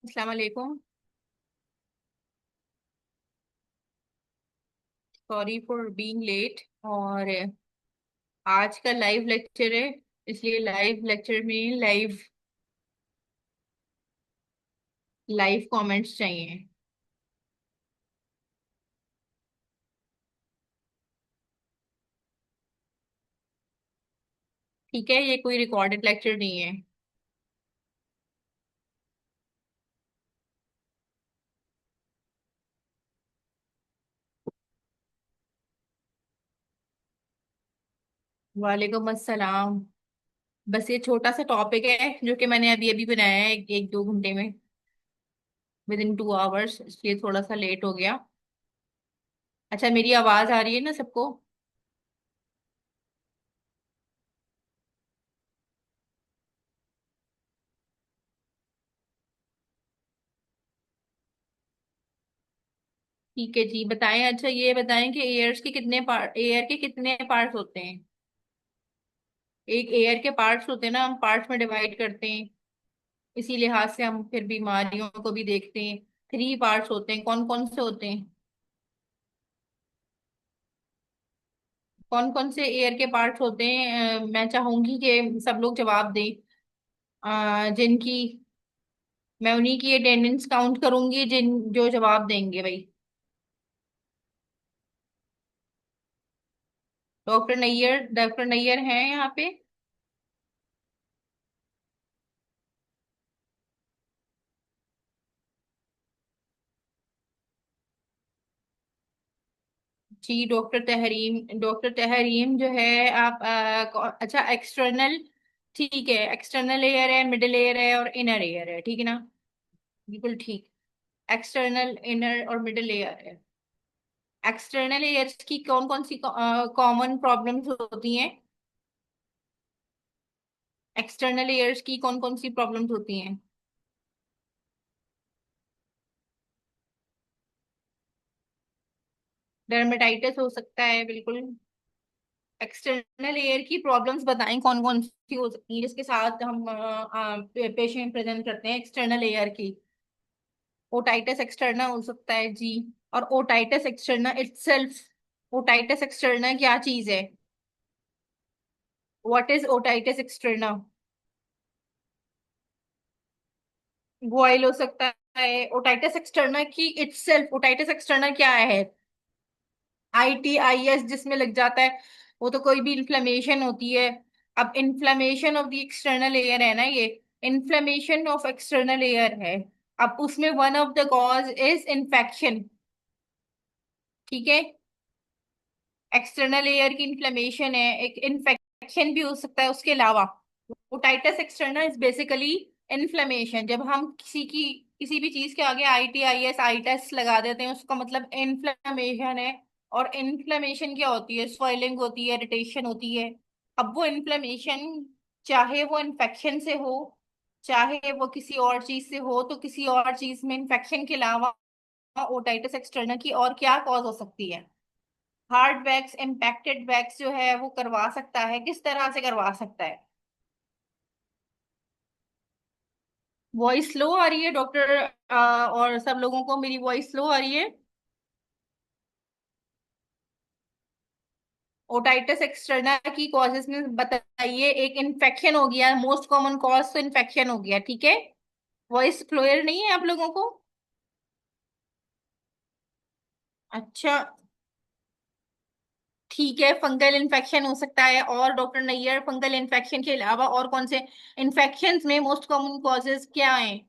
अस्सलाम वालेकुम। Sorry for being late. और आज का लाइव लेक्चर है, इसलिए लाइव लेक्चर में लाइव लाइव कमेंट्स चाहिए। ठीक है, ये कोई रिकॉर्डेड लेक्चर नहीं है। वालेकुम अस्सलाम। बस ये छोटा सा टॉपिक है जो कि मैंने अभी अभी बनाया है, एक दो घंटे में, विद इन 2 आवर्स, इसलिए थोड़ा सा लेट हो गया। अच्छा, मेरी आवाज आ रही है ना सबको? ठीक है जी, बताएं। अच्छा, ये बताएं कि एयर के कितने पार्ट्स होते हैं। एक एयर के पार्ट्स होते हैं ना, हम पार्ट्स में डिवाइड करते हैं, इसी लिहाज से हम फिर बीमारियों को भी देखते हैं। 3 पार्ट्स होते हैं, कौन कौन से होते हैं? कौन कौन से एयर के पार्ट्स होते हैं? मैं चाहूंगी कि सब लोग जवाब दें। जिनकी मैं उन्हीं की अटेंडेंस काउंट करूंगी, जिन जो जवाब देंगे भाई। डॉक्टर नैयर हैं यहाँ पे? जी, डॉक्टर तहरीम जो है, आप अच्छा, एक्सटर्नल। ठीक है, एक्सटर्नल एयर है, मिडिल एयर है और इनर एयर है, ठीक है ना? बिल्कुल ठीक। एक्सटर्नल, इनर और मिडिल एयर है। एक्सटर्नल एयर्स की कौन कौन सी कॉमन प्रॉब्लम्स होती हैं? एक्सटर्नल एयर्स की कौन कौन सी प्रॉब्लम्स होती हैं? डर्मेटाइटिस हो सकता है, बिल्कुल। एक्सटर्नल एयर की प्रॉब्लम्स बताएं कौन कौन सी हो सकती हैं जिसके साथ हम पेशेंट प्रेजेंट करते हैं एक्सटर्नल एयर की। ओटाइटिस एक्सटर्ना हो सकता है जी। और otitis externa itself, otitis externa क्या चीज है? What is otitis externa? Boil हो सकता है। ओटाइटिस एक्सटर्ना की इटसेल्फ, ओटाइटिस एक्सटर्ना क्या है? ITIS जिसमें लग जाता है, वो तो कोई भी इन्फ्लेमेशन होती है। अब inflammation of the external air है ना ये, इन्फ्लेमेशन ऑफ एक्सटर्नल एयर है। अब उसमें one of the cause is infection. ठीक है, एक्सटर्नल एयर की इन्फ्लेमेशन है, एक इन्फेक्शन भी हो सकता है उसके अलावा। Otitis externa is basically inflammation. जब हम किसी भी चीज के आगे ITIS आई टेस्ट लगा देते हैं, उसका मतलब इन्फ्लेमेशन है। और इन्फ्लेमेशन क्या होती है? स्वेलिंग होती है, इरिटेशन होती है। अब वो इन्फ्लेमेशन, चाहे वो इन्फेक्शन से हो, चाहे वो किसी और चीज से हो, तो किसी और चीज में इन्फेक्शन के अलावा ओटाइटिस एक्सटर्ना की और क्या कॉज हो सकती है? हार्ड वैक्स, इम्पैक्टेड वैक्स जो है वो करवा सकता है। किस तरह से करवा सकता है? वॉइस स्लो आ रही है डॉक्टर, और सब लोगों को मेरी वॉइस स्लो आ रही है। ओटाइटिस एक्सटर्ना की कॉजेस में बताइए। एक इन्फेक्शन हो गया, मोस्ट कॉमन कॉज तो इन्फेक्शन हो गया, ठीक है। वॉइस क्लियर नहीं है आप लोगों को? अच्छा, ठीक है, फंगल इन्फेक्शन हो सकता है। और डॉक्टर नैयर, फंगल इन्फेक्शन के अलावा और कौन से इन्फेक्शंस में मोस्ट कॉमन कॉजेस क्या हैं?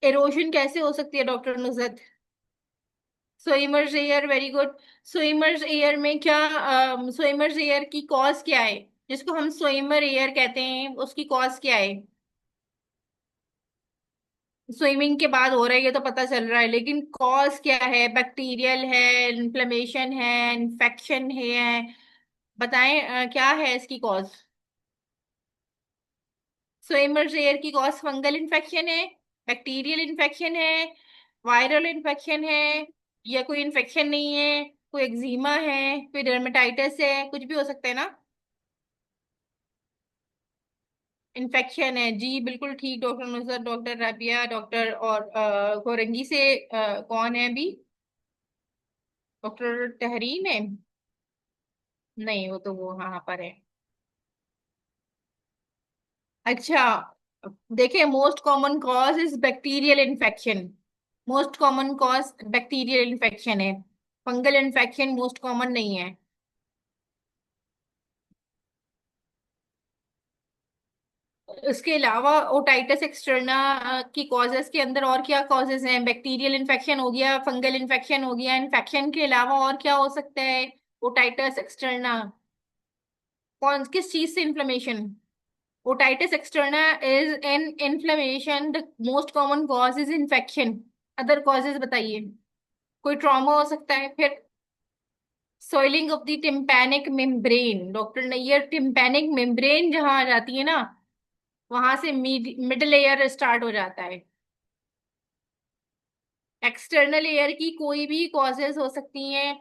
एरोशन कैसे हो सकती है doctor Nuzrat? Swimmer's ear, very good. Swimmer's ear में क्या, स्विमर्स एयर की कॉज क्या है? जिसको हम स्विमर एयर कहते हैं, उसकी कॉज क्या है? स्विमिंग के बाद हो रहा है ये तो पता चल रहा है, लेकिन कॉज क्या है? बैक्टीरियल है, इन्फ्लेमेशन है, इन्फेक्शन है? बताएं, क्या है इसकी कॉज? स्विमर्स एयर की कॉज फंगल इन्फेक्शन है, बैक्टीरियल इन्फेक्शन है, वायरल इन्फेक्शन है, या कोई इन्फेक्शन नहीं है, कोई एक्जिमा है, कोई डर्मेटाइटिस है, कुछ भी हो सकता है ना? इन्फेक्शन है जी, बिल्कुल ठीक doctor Nusrat, doctor Rabia, doctor और कोरंगी से कौन है अभी? डॉक्टर तहरीन है? नहीं, वो तो वो यहाँ पर है। अच्छा, देखिए, most common cause is bacterial infection. Most common cause bacterial infection है। फंगल इन्फेक्शन मोस्ट कॉमन नहीं है। उसके अलावा ओटाइटिस एक्सटर्ना की कॉजेस के अंदर और क्या कॉजेस हैं? बैक्टीरियल इन्फेक्शन हो गया, फंगल इन्फेक्शन हो गया, इन्फेक्शन के अलावा और क्या हो सकता है? ओटाइटिस एक्सटर्ना कौन किस चीज से inflammation? Otitis externa is an inflammation, the most common cause is infection. Other causes बताइए। कोई ट्रॉमा हो सकता है फिर? Swelling of the tympanic membrane, doctor Nayyar, tympanic membrane जहां आ जाती है ना, वहां से मिड लेयर स्टार्ट हो जाता है। एक्सटर्नल एयर की कोई भी कॉजेज हो सकती हैं।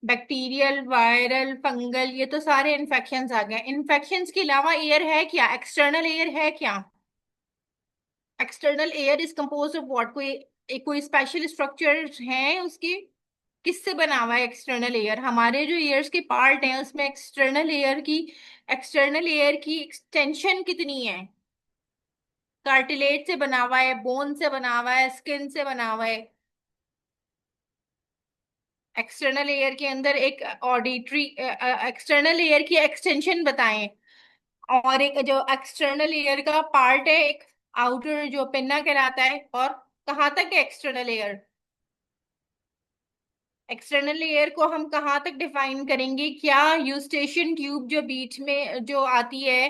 बैक्टीरियल, वायरल, फंगल, ये तो सारे इन्फेक्शंस आ गए। इन्फेक्शंस के अलावा एयर है क्या? एक्सटर्नल एयर है क्या? External air is compose of what? कोई स्पेशल स्ट्रक्चर है उसके? किससे बना हुआ है एक्सटर्नल एयर? हमारे जो एयर्स के पार्ट हैं उसमें एक्सटर्नल एयर की एक्सटेंशन कितनी है? कार्टिलेज से बना हुआ है, बोन से बना हुआ है, स्किन से बना हुआ है? एक्सटर्नल एयर के अंदर एक ऑडिटरी, एक्सटर्नल एयर की एक्सटेंशन बताएं। और एक जो एक्सटर्नल एयर का पार्ट है, एक आउटर जो पिन्ना कहलाता है, और कहाँ तक है एक्सटर्नल एयर? एक्सटर्नल एयर को हम कहाँ तक डिफाइन करेंगे? क्या यूस्टेशियन ट्यूब जो बीच में जो आती है,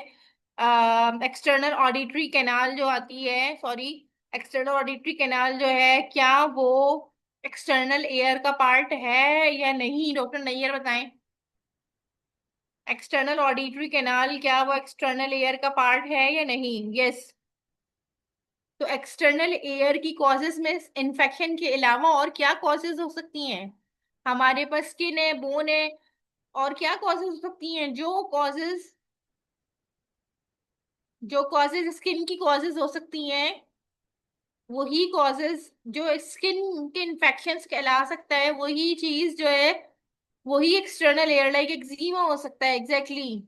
एक्सटर्नल ऑडिटरी कैनाल जो आती है, सॉरी, एक्सटर्नल ऑडिटरी कैनाल जो है, क्या वो एक्सटर्नल एयर का पार्ट है या नहीं? डॉक्टर नैयर बताएं। एक्सटर्नल ऑडिटरी कैनाल क्या वो एक्सटर्नल एयर का पार्ट है या नहीं? यस। तो एक्सटर्नल एयर की कॉजेज में इन्फेक्शन के अलावा और क्या कॉजेज हो सकती हैं? हमारे पास स्किन है, बोन है, और क्या कॉजेज हो सकती हैं? जो कॉजेज स्किन की कॉजेज हो सकती हैं, वही कॉजेज जो स्किन के इन्फेक्शंस कहला सकता है, वही चीज जो है, वही एक्सटर्नल एयर, लाइक एक्जीमा हो सकता है, एग्जैक्टली।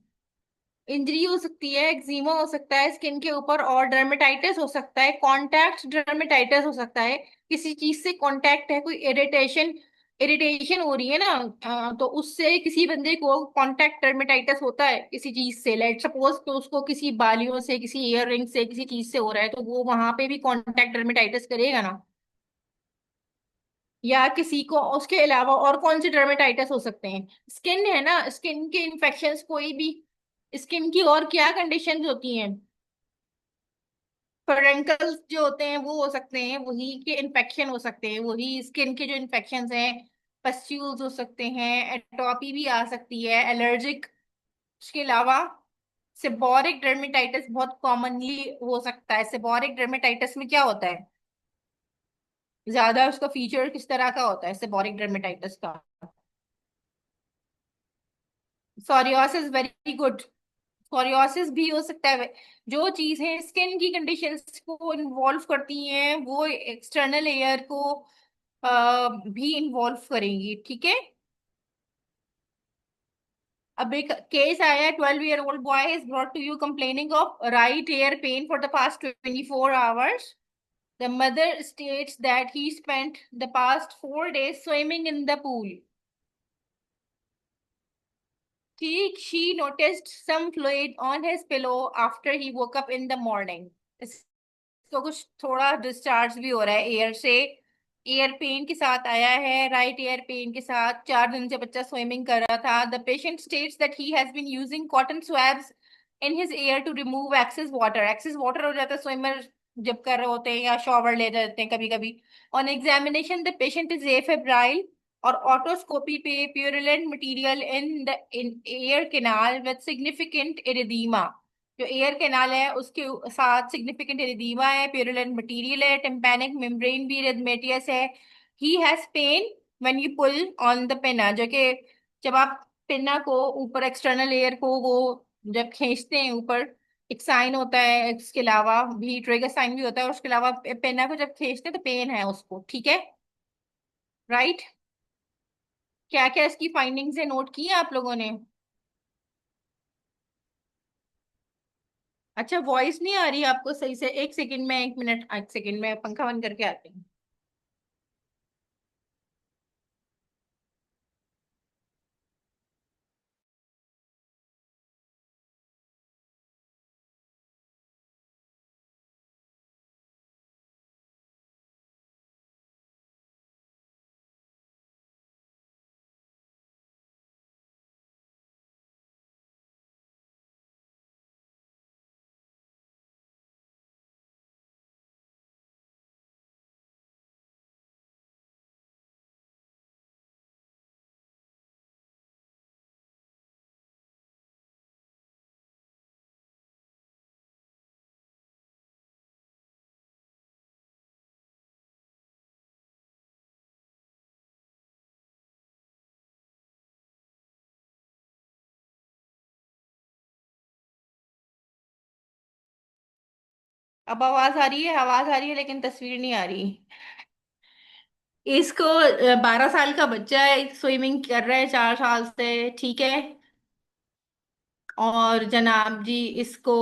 इंजरी हो सकती है, एक्जीमा हो सकता है स्किन के ऊपर, और डर्मेटाइटिस हो सकता है, कॉन्टैक्ट डर्मेटाइटिस हो सकता है। किसी चीज से कॉन्टैक्ट है, कोई इरिटेशन, इरिटेशन हो रही है ना, तो उससे किसी बंदे को कॉन्टैक्ट डर्मेटाइटिस होता है किसी चीज से, लेट सपोज तो उसको किसी बालियों से, किसी ईयर रिंग से, किसी चीज से हो रहा है, तो वो वहां पे भी कॉन्टैक्ट डर्मेटाइटिस करेगा ना। या किसी को उसके अलावा और कौन से डर्मेटाइटिस हो सकते हैं? स्किन है ना, स्किन के इन्फेक्शंस कोई भी, स्किन की और क्या कंडीशंस होती हैं? फरंकल्स जो होते हैं वो हो सकते हैं, वही के इन्फेक्शन हो सकते हैं, वही स्किन के जो इन्फेक्शंस हैं। पस्ट्यूल्स हो सकते हैं, एटोपी भी आ सकती है, एलर्जिक। उसके अलावा सेबोरिक डर्मेटाइटिस बहुत कॉमनली हो सकता है। सेबोरिक डर्मेटाइटिस में क्या होता है? ज्यादा उसका फीचर किस तरह का होता है सेबोरिक डर्मेटाइटिस का? Psoriasis, very good. सोरियोसिस भी हो सकता है। जो चीजें स्किन की कंडीशंस को इन्वॉल्व करती हैं, वो एक्सटर्नल एयर को भी इन्वॉल्व करेंगी, ठीक है। अब एक केस आया है, 12-year-old boy is brought to you complaining of right ear pain for the past 24 hours. The mother states that he spent the past 4 days swimming in the pool. She noticed some fluid on his pillow after he woke up in the morning. इसको कुछ थोड़ा discharge भी हो रहा है air से, air pen के साथ आया है, राइट एयर पेन के साथ। 4 दिन से बच्चा स्विमिंग कर रहा था। The patient states that he has been using cotton swabs in his ear to remove excess water. Excess water हो जाता है स्विमर जब कर रहे होते हैं, या शॉवर ले जाते हैं कभी कभी। On examination the patient is afebrile, और ऑटोस्कोपी पे purulent material in the in ear canal with significant erythema. जो एयर कैनाल है उसके साथ सिग्निफिकेंट एरिदीमा है, प्यूरिलेंट मटेरियल है, टिम्पैनिक मेम्ब्रेन भी इरिथमेटियस है। He has pain when you pull on the pinna, जो कि जब आप पिन्ना को ऊपर, एक्सटर्नल लेयर को वो जब खींचते हैं ऊपर, एक साइन होता है, इसके अलावा भी ट्रिगर साइन भी होता है, और उसके अलावा पेना को जब खींचते हैं तो पेन है उसको, ठीक है, राइट। क्या क्या इसकी फाइंडिंग्स है, नोट की है आप लोगों ने? अच्छा, वॉइस नहीं आ रही आपको सही से? एक सेकंड में, एक मिनट, एक सेकंड में पंखा बंद करके आती हूँ। अब आवाज आ रही है? आवाज आ रही है लेकिन तस्वीर नहीं आ रही। इसको 12 साल का बच्चा है, स्विमिंग कर रहा है 4 साल से, ठीक है। और जनाब जी इसको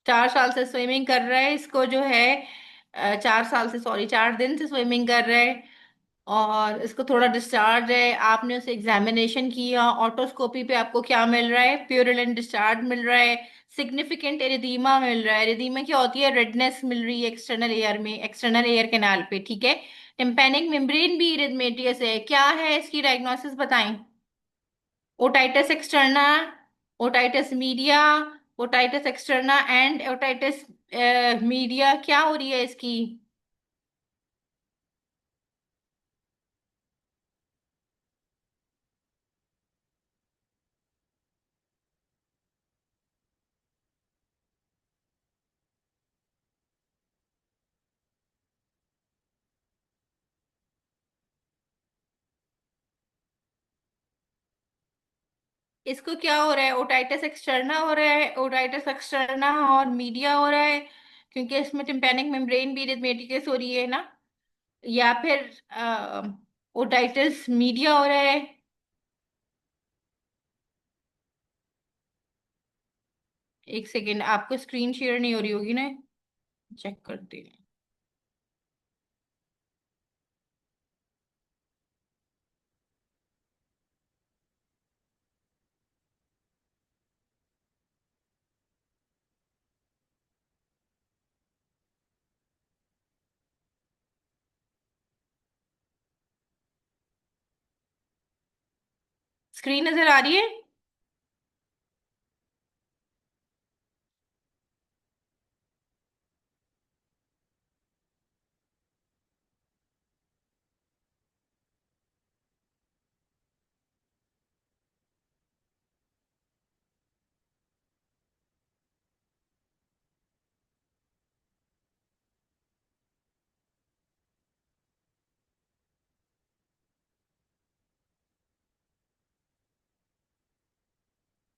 4 साल से स्विमिंग कर रहा है, इसको जो है 4 साल से, सॉरी 4 दिन से स्विमिंग कर रहा है। और इसको थोड़ा डिस्चार्ज है, आपने उसे एग्जामिनेशन किया, ऑटोस्कोपी पे आपको क्या मिल रहा है? प्यूरिन डिस्चार्ज मिल रहा है, सिग्निफिकेंट एरिदीमा मिल रहा है। एरिदीमा क्या होती है? रेडनेस मिल रही है एक्सटर्नल एयर में, एक्सटर्नल एयर कैनाल पे, ठीक है। टिम्पैनिक मेम्ब्रेन भी इरिथमेटियस है। क्या है इसकी डायग्नोसिस बताएं? Otitis externa, otitis media, otitis externa and otitis media, क्या हो रही है इसकी? इसको क्या हो रहा है? ओटाइटिस एक्सटर्ना हो रहा है, ओटाइटिस एक्सटर्ना और मीडिया हो रहा है, क्योंकि इसमें टिम्पैनिक मेम्ब्रेन भी इरिथमेटिकस हो रही है ना। या फिर ओटाइटिस मीडिया हो रहा है। एक सेकेंड, आपको स्क्रीन शेयर नहीं हो रही होगी ना? चेक करते हैं। स्क्रीन नजर आ रही है?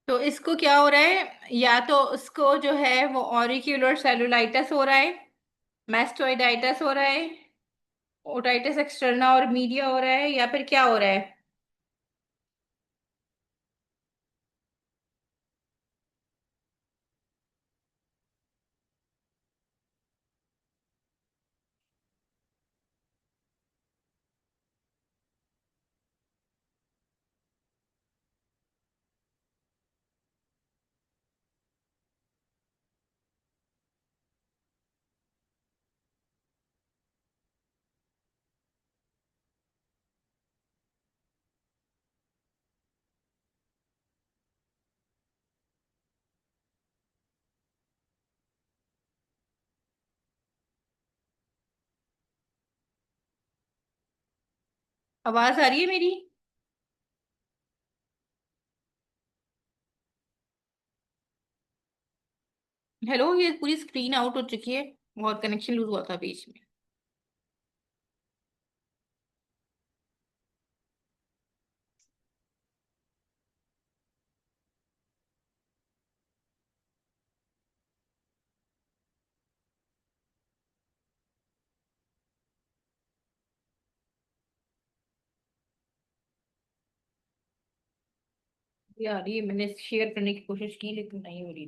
तो इसको क्या हो रहा है? या तो उसको जो है वो ऑरिक्यूलर सेलुलाइटिस हो रहा है, मैस्टोइडाइटिस हो रहा है, ओटाइटिस एक्सटर्ना और मीडिया हो रहा है, या फिर क्या हो रहा है? आवाज आ रही है मेरी? हेलो, ये पूरी स्क्रीन आउट हो चुकी है, और कनेक्शन लूज हुआ था बीच में। यार ये मैंने शेयर करने की कोशिश की लेकिन नहीं हो रही।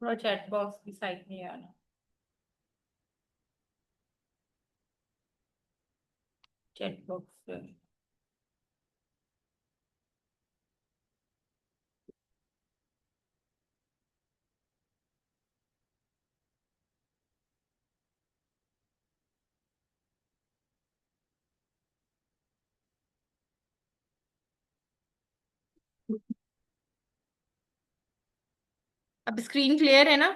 थोड़ा चैट बॉक्स की साइड में आना। Chat box. अब स्क्रीन क्लियर है ना?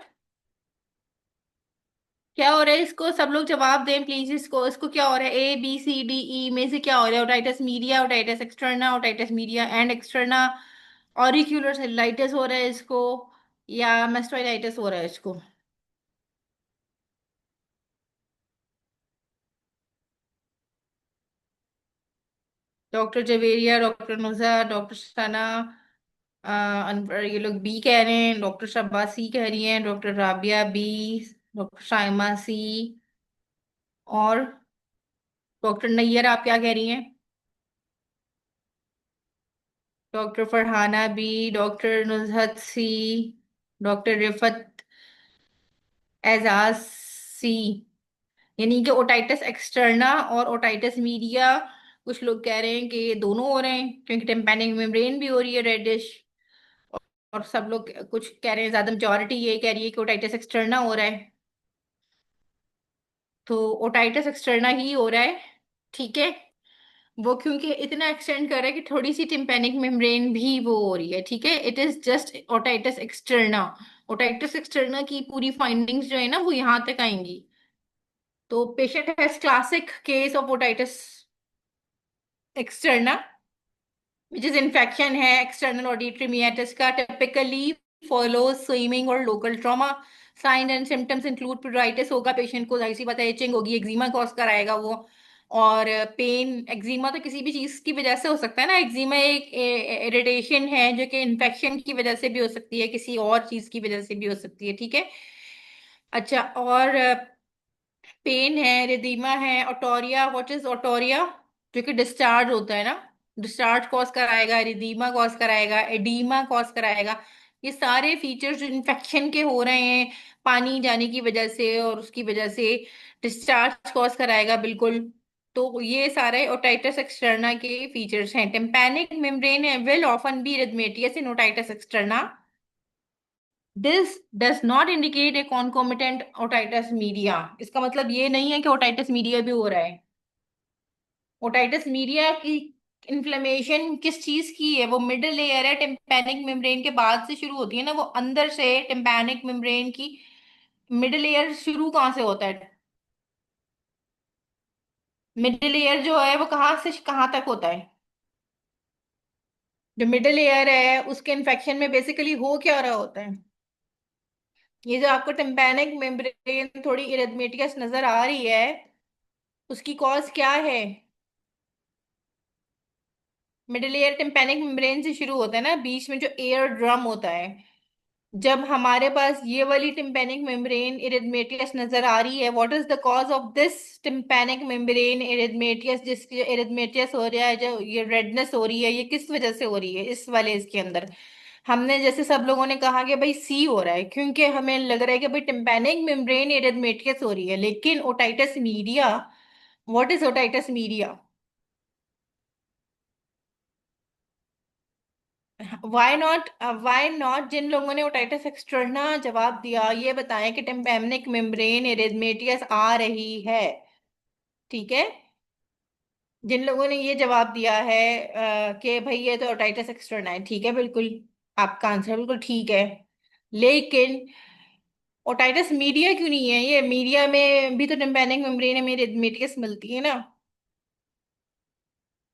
क्या हो रहा है इसको, सब लोग जवाब दें प्लीज। इसको इसको क्या हो रहा है, A B C D E में से क्या हो रहा है? Otitis media, otitis externa, otitis media and externa, auricular cellulitis हो रहा है इसको, या मास्टोइडाइटिस हो रहा है इसको? डॉक्टर जवेरिया, डॉक्टर नुजा, डॉक्टर सना, ये लोग बी कह रहे हैं, डॉक्टर शब्बा सी कह रही हैं, doctor Rabia B, doctor Shaima C, और डॉक्टर नैयर आप क्या कह रही हैं? Doctor Farhana B, doctor Nuzhat C, doctor Rifat Ejaz C. यानी कि ओटाइटिस एक्सटर्ना और ओटाइटिस मीडिया, कुछ लोग कह रहे हैं कि ये दोनों हो रहे हैं क्योंकि टिम्पैनिक मेम्ब्रेन भी हो रही है रेडिश। और सब लोग कुछ कह रहे हैं, ज्यादा मेजोरिटी ये कह रही है कि ओटाइटिस एक्सटर्ना हो रहा है। तो ओटाइटिस एक्सटर्ना ही हो रहा है, ठीक है। वो क्योंकि इतना एक्सटेंड कर रहा है कि थोड़ी सी टिम्पैनिक मेम्ब्रेन भी वो हो रही है, ठीक है। It is just otitis externa. Otitis externa की पूरी फाइंडिंग्स जो है ना वो यहाँ तक आएंगी। तो patient has classic case of otitis externa which is infection है एक्सटर्नल ऑडिटरी मियाटिस का, टिपिकली फॉलोज स्विमिंग और local trauma. Sign and symptoms include pruritus होगा पेशेंट को, जाहिर सी बात है, एचिंग होगी, एक्जिमा कॉज कराएगा वो। और पेन, एक्जिमा तो किसी भी चीज की वजह से हो सकता है ना, एक्जिमा एक इरिटेशन है जो कि इन्फेक्शन की वजह से भी हो सकती है, किसी और चीज की वजह से भी हो सकती है, ठीक है। अच्छा, और पेन है, रिदीमा है, ओटोरिया, व्हाट इज ओटोरिया? जो कि डिस्चार्ज होता है ना, डिस्चार्ज कॉज कराएगा, रिदीमा कॉज कराएगा, एडीमा कॉज कराएगा। ये सारे फीचर्स जो इन्फेक्शन के हो रहे हैं पानी जाने की वजह से और उसकी वजह से डिस्चार्ज कॉज कराएगा, बिल्कुल। तो ये सारे ओटाइटिस एक्सटर्ना के फीचर्स हैं। Tympanic membrane will often be erythematous in otitis externa. This does not indicate a concomitant otitis media. इसका मतलब ये नहीं है कि ओटाइटिस मीडिया भी हो रहा है। ओटाइटिस मीडिया की इन्फ्लेमेशन किस चीज की है? वो मिडल लेयर है, टिम्पैनिक मेम्ब्रेन के बाद से शुरू होती है ना, वो अंदर से टिम्पैनिक मेम्ब्रेन की मिडल लेयर शुरू कहाँ से होता है? मिडल लेयर जो है वो कहाँ से कहाँ तक होता है? जो मिडल लेयर है उसके इन्फेक्शन में बेसिकली हो क्या रहा होता है? ये जो आपको टिम्पैनिक मेम्ब्रेन थोड़ी इरिथमेटियस नजर आ रही है, उसकी कॉज क्या है? मिडिल ईयर टिम्पैनिक मेम्ब्रेन से शुरू होता है ना, बीच में जो एयर ड्रम होता है। जब हमारे पास ये वाली टिम्पैनिक मेम्ब्रेन इरिथमेटियस नजर आ रही है, what is the cause of this tympanic membrane erythematous? जिसकी इरिथमेटियस हो रहा है, जो ये रेडनेस हो रही है, ये किस वजह से हो रही है इस वाले इसके अंदर? हमने जैसे सब लोगों ने कहा कि भाई सी हो रहा है, क्योंकि हमें लग रहा है कि भाई टिम्पैनिक मेम्ब्रेन इरिथमेटियस हो रही है, लेकिन otitis media, what is otitis media? Why not जिन लोगों ने ओटाइटिस एक्सटर्ना जवाब दिया, ये बताएं कि टिम्पैनिक मेम्ब्रेन इरिथमेटियस आ रही है, ठीक है। जिन लोगों ने ये जवाब दिया है कि भाई ये तो ओटाइटिस एक्सटर्ना है, ठीक है, बिल्कुल आपका आंसर बिल्कुल ठीक है। लेकिन ओटाइटिस मीडिया क्यों नहीं है? ये मीडिया में भी तो टिम्पैनिक मेम्ब्रेन में इरिथमेटियस मिलती है ना।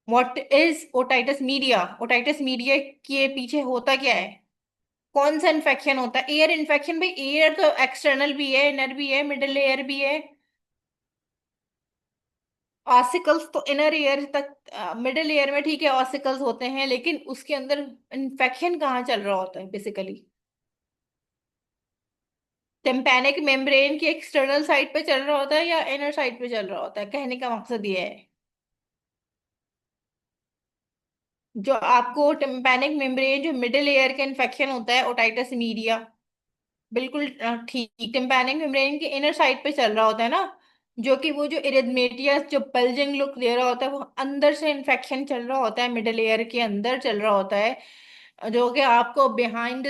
What is otitis media? Otitis media के पीछे होता क्या है? कौन सा इन्फेक्शन होता है? Air infection? भाई एयर तो एक्सटर्नल भी है, इनर भी है, मिडिल लेयर भी है। ऑसिकल्स तो इनर ईयर तक, मिडिल ईयर में ठीक है ऑसिकल्स होते हैं, लेकिन उसके अंदर इन्फेक्शन कहाँ चल रहा होता है बेसिकली? टिम्पैनिक मेम्ब्रेन की एक्सटर्नल साइड पे चल रहा होता है या इनर साइड पे चल रहा होता है, कहने का मकसद ये है। जो आपको टिम्पैनिक मेम्ब्रेन, जो मिडिल ईयर का इन्फेक्शन होता है ओटाइटिस मीडिया, बिल्कुल ठीक, टिम्पैनिक मेम्ब्रेन के इनर साइड पे चल रहा होता है ना, जो कि वो जो इरिथमेटियस जो बल्जिंग लुक दे रहा होता है, वो अंदर से इन्फेक्शन चल रहा होता है, मिडिल ईयर के अंदर चल रहा होता है, जो कि आपको बिहाइंड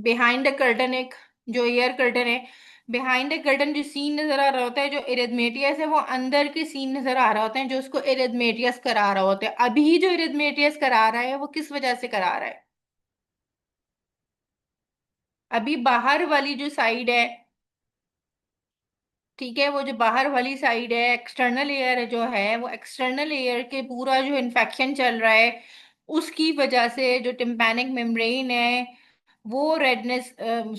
बिहाइंड द कर्टन एक जो ईयर कर्टन है, बिहाइंड द कर्टन जो सीन नजर आ रहा होता है, जो इरिथमेटियस है वो अंदर के सीन नजर आ रहा होता है, जो उसको इरिथमेटियस करा रहा होता है। अभी जो इरिथमेटियस करा रहा है वो किस वजह से करा रहा है? अभी बाहर वाली जो साइड है, ठीक है, वो जो बाहर वाली साइड है, एक्सटर्नल एयर जो है, वो एक्सटर्नल एयर के पूरा जो इन्फेक्शन चल रहा है, उसकी वजह से जो टिम्पैनिक मेम्ब्रेन है वो रेडनेस